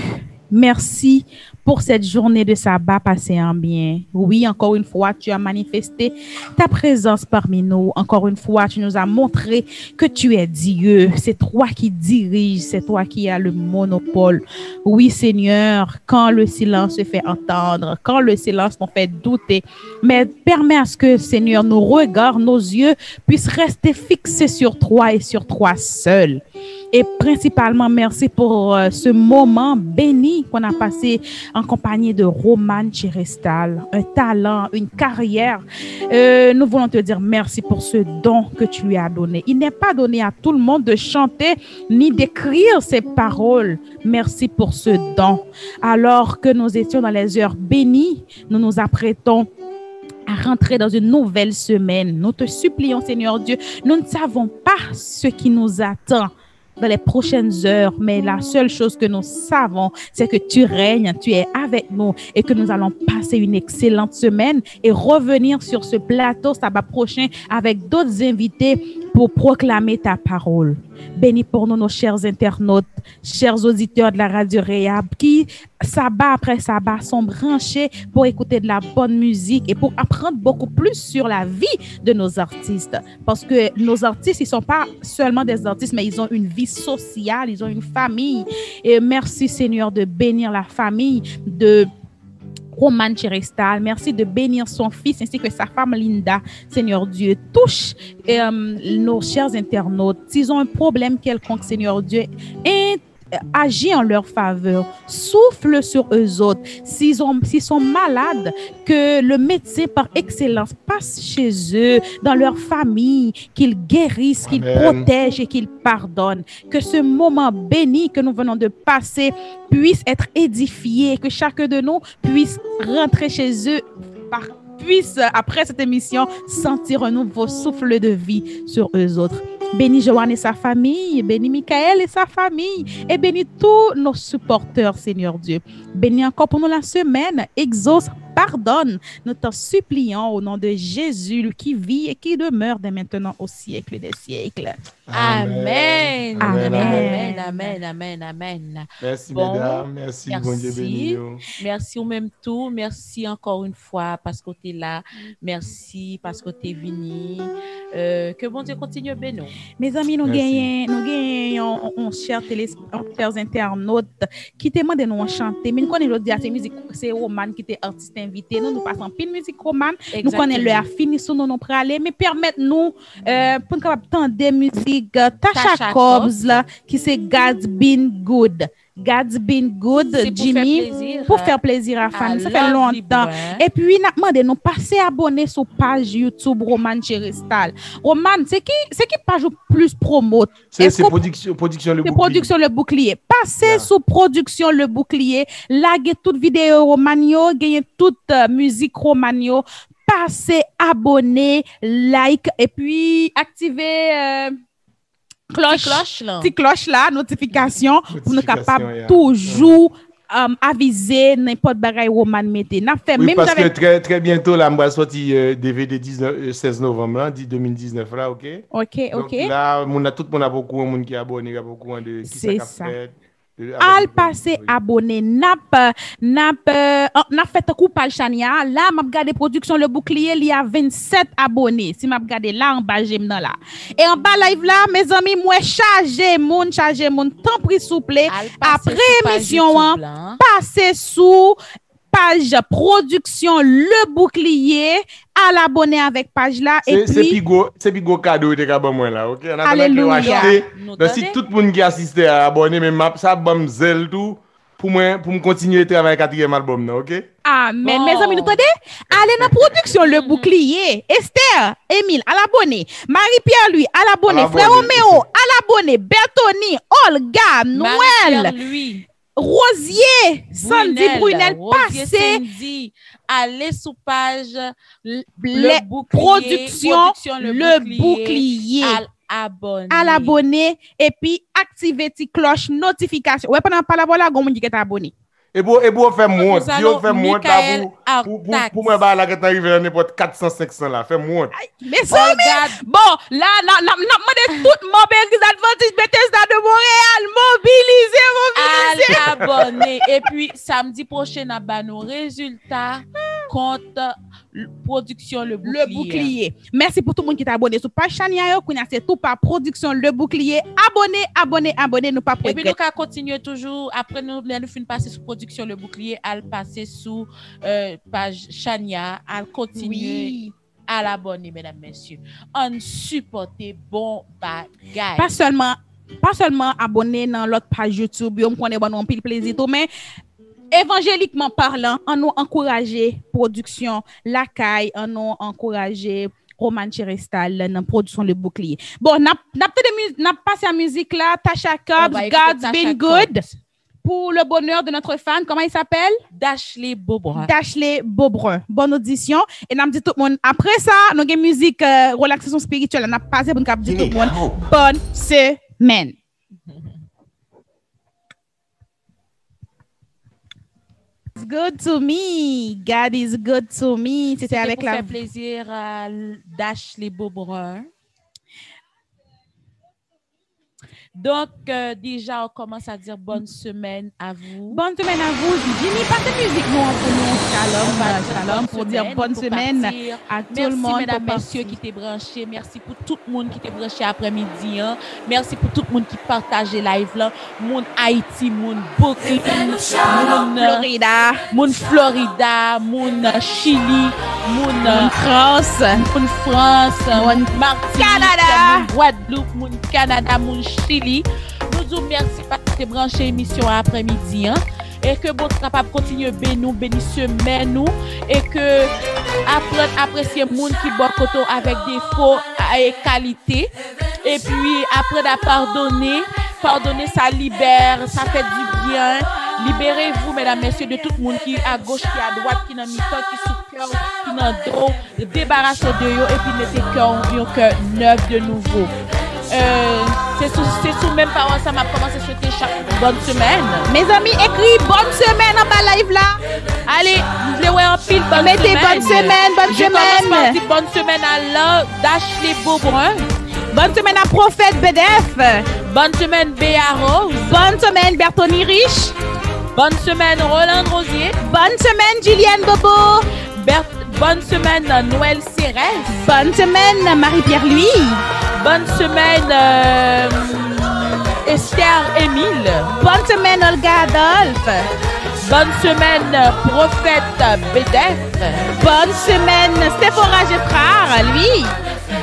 merci pour cette journée de sabbat passée en bien. Oui, encore une fois, tu as manifesté ta présence parmi nous. Encore une fois, tu nous as montré que tu es Dieu. C'est toi qui diriges, c'est toi qui as le monopole. Oui, Seigneur, quand le silence se fait entendre, quand le silence nous fait douter, mais permets à ce que, Seigneur, nos regards, nos yeux puissent rester fixés sur toi et sur toi seul. Et principalement, merci pour ce moment béni qu'on a passé en compagnie de Roman Cheristal, un talent, une carrière. Nous voulons te dire merci pour ce don que tu lui as donné. Il n'est pas donné à tout le monde de chanter ni d'écrire ces paroles. Merci pour ce don. Alors que nous étions dans les heures bénies, nous nous apprêtons à rentrer dans une nouvelle semaine. Nous te supplions, Seigneur Dieu, nous ne savons pas ce qui nous attend dans les prochaines heures, mais la seule chose que nous savons, c'est que tu règnes, tu es avec nous et que nous allons passer une excellente semaine et revenir sur ce plateau sabbat prochain avec d'autres invités pour proclamer ta parole. Bénis pour nous nos chers internautes, chers auditeurs de la Radio Réhab qui, sabbat après sabbat, sont branchés pour écouter de la bonne musique et pour apprendre beaucoup plus sur la vie de nos artistes. Parce que nos artistes, ils ne sont pas seulement des artistes, mais ils ont une vie sociale, ils ont une famille. Et merci Seigneur de bénir la famille de Roman Cheristal. Merci de bénir son fils ainsi que sa femme Linda. Seigneur Dieu, touche nos chers internautes. S'ils ont un problème quelconque, Seigneur Dieu, agis en leur faveur. Souffle sur eux autres. S'ils sont malades, que le médecin par excellence passe chez eux, dans leur famille, qu'il guérisse, qu'il protège et qu'il pardonne. Que ce moment béni que nous venons de passer puisse être édifié, que chacun de nous puisse rentrer chez eux puisse, après cette émission, sentir un nouveau souffle de vie sur eux autres. Bénis Joanne et sa famille, bénis Michael et sa famille, et bénis tous nos supporters, Seigneur Dieu. Bénis encore pour nous la semaine, exauce, pardonne. Nous t'en supplions au nom de Jésus, lui qui vit et qui demeure dès maintenant au siècle des siècles. Amen. Amen. Amen. Amen. Amen. Amen. Merci, mesdames. Merci, bon Dieu béni. Merci au même tout. Merci encore une fois parce que tu es là. Merci parce que tu es venu. Que bon Dieu continue à bénir. Mes amis, nous gagnons, chers internautes, qui te demandent de nous chanter. Mais nous connaissons l'autre c'est musique, c'est Roman qui était artiste invité. Nous passons pile musique Roman. Nous connaissons le fini sur nous praler, mais permettez-nous pour nous capable des musiques Tasha Cobbs là qui c'est God's Been Good. God's Been Good, Jimmy, pour faire plaisir à fans. Ça fait longtemps. Et puis, nous demandé nous passer abonner sur page YouTube Roman Cheristal. Roman, c'est qui page plus promo? C'est production le bouclier. Production le bouclier. Passez sur production le bouclier. Laguez toute vidéo Romanio, gagnez toute musique Romanio. Passez, abonnez, like et puis activez cloche là, notification pour nous capable toujours aviser n'importe bagaille Roman mettez. N'a fait même parce que très bientôt là on va sortir DVD 16 novembre là, 2019 là, OK. Donc là tout le monde a beaucoup de monde qui est abonné, il y a beaucoup de qui ça fait. Al passer abonné n'a fait coupage Chania là m'a regardé production le bouclier il y a 27 abonnés si m'a regardé là en bas j'aime là et en bas live là mes amis moi charger mon temps pris souple après émission passer sous page production le bouclier à l'abonner avec page là et puis c'est bigo cadeau de ka moi là, OK. Alléluia. Donc si tout le monde qui assiste à abonner mais ça bam zèle tout pour me continuer travailler quatrième album là, OK. Amen. Mes amis, nous entendez? Allez dans production le bouclier. Esther, Émile à l'abonné. Marie-Pierre lui à l'abonné. Frère Roméo à l'abonné. Bertoni, Olga, Noël. Rosier, Sandy Brunel, passez. Allez sur page le production le bouclier. À l'abonner et puis activez la cloche notification. Ouais, pendant pas la voilà, gon moun qui est abonné. Et bon fait monte, fait monte là pour moi bah là que t'arrives à n'importe 400 500 là, fait monte. Mais ça bon, là n'a demandé tout mobilisé Adventiste Bethesda de Montréal, mobiliser. À l'abonner et puis samedi prochain à ba nos résultats compte production le bouclier. Merci pour tout le monde qui est abonné sur page Chania yo, c'est tout par production le bouclier. Abonnez nous pas pour. Et puis nous ca continuer toujours après nous fin passer sur production le bouclier, à passer sous page Chania, à continuer à l'abonner mesdames messieurs. On supporter bon bagay. Pas seulement abonner dans l'autre page YouTube, on connaît bon pile plaisir tout mais évangéliquement parlant, on nous encourager production la caille, on nous encourager Roman Cheristal dans production le bouclier. Bon, n'a passé la musique là, Tasha Cobbs, God's Been Good. Pour le bonheur de notre fan, comment il s'appelle? Dashley Beaubrun. Bonne audition. Et nous dit tout le monde, après ça, nous avons musique relaxation spirituelle. On a passé pour nous dire tout le monde, bonne semaine. Good to me. God is good to me. C'était avec la. Ça fait plaisir à Dashley Beaubrun. Donc, déjà, on commence à dire bonne semaine à vous. Bonne semaine à vous. Jimmy, pas de musique, nous, pour nous. Shalom, pour dire bonne semaine à tout le monde. Merci, mesdames, messieurs, qui t'est branché. Merci pour tout le monde qui t'est branché après-midi. Hein. Merci pour tout le monde qui partage live là. Moun Haïti, moun Brooklyn, moun Florida, moun Chili, moun France, moun Martinique, moun Guadeloupe, moun Canada, moun Chili. Nous vous remercions. te branché émission après-midi, hein? Et que bon capable continuer bénir semaine nous et que apprendre apprécier monde qui boit coton avec défaut et qualité et puis apprendre à pardonner ça libère, ça fait du bien. Libérez-vous mesdames messieurs de tout le monde qui à gauche, qui à droite, qui dans mi-temps, qui sous cœur, qui dans dos, débarrassez de yo et puis mettez cœur neuf de nouveau. C'est sous même parole ça m'a commencé à souhaiter chaque bonne semaine. Mes amis, écris bonne semaine en bas live là. Allez, vous voulez en pile bonne mettez semaine. Bonne semaine, bonne Je semaine. commence par dire bonne semaine à d'Ashley Beaubrun. Bonne semaine à Prophète BDF. Bonne semaine Béa Rose. Bonne semaine Bertoni Riche. Bonne semaine Roland Rosier. Bonne semaine Julienne Bobo. Bonne semaine Noël Cérès. Bonne semaine Marie-Pierre Louis. Bonne semaine Esther Émile. Bonne semaine Olga Adolphe. Bonne semaine Prophète BDF. Bonne semaine Stéphora Geffrard, lui.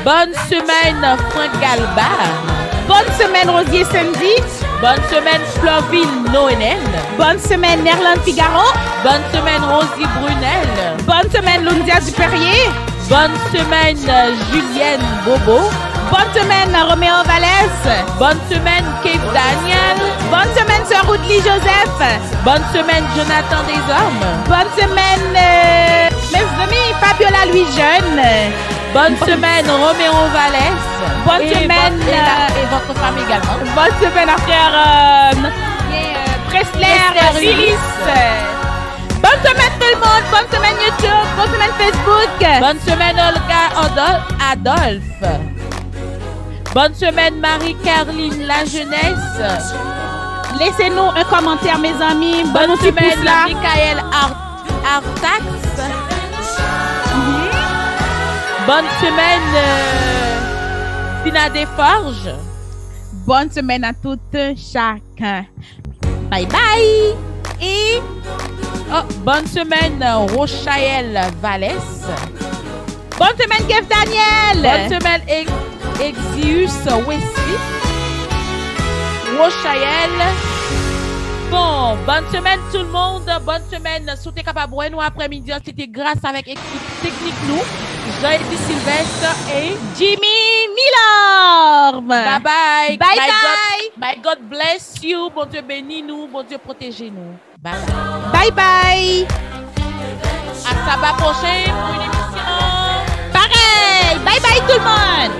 Bonne semaine Franck Galbard. Bonne semaine Rosier Sandy. Bonne semaine Floville Noël. Bonne semaine Nerland Figaro. Bonne semaine Rosie Brunel. Bonne semaine Lundia Duperrier. Bonne semaine Julienne Bobo. Bonne semaine Roméo Vallès. Bonne semaine Kev Daniel. Bonne semaine Sœur Woodley Joseph. Bonne semaine Jonathan Desormes. Bonne semaine mes amis Fabiola Louis Jeune. Bonne semaine Roméo Vallès. Bonne semaine et votre femme également. Bonne semaine à frère Presler Phyllis. Bonne semaine tout le monde. Bonne semaine YouTube. Bonne semaine Facebook. Bonne semaine Olga Adolphe. Bonne semaine Marie-Caroline La Jeunesse. Laissez-nous un commentaire mes amis. Bonne semaine Michael Artax. Bonne semaine Tina Desforges. Bonne semaine à toutes chacun. Bye bye. Et bonne semaine Rochaël Vallès. Bonne semaine Kev Daniel. Bonne semaine Exius Wesley. Rochaël. Bon, bonne semaine tout le monde. Bonne semaine. Si vous êtes capable de nous après-midi, c'était grâce avec l'équipe technique nous. Jean-Édith Sylvestre et Jimmy Milorme. Bye bye. Bye bye. May God bless you. Bon Dieu bénisse nous. Bon Dieu protégez nous. Bye Bye bye. bye. À sabbat prochain pour une émission. Pareil. Bye bye tout le monde.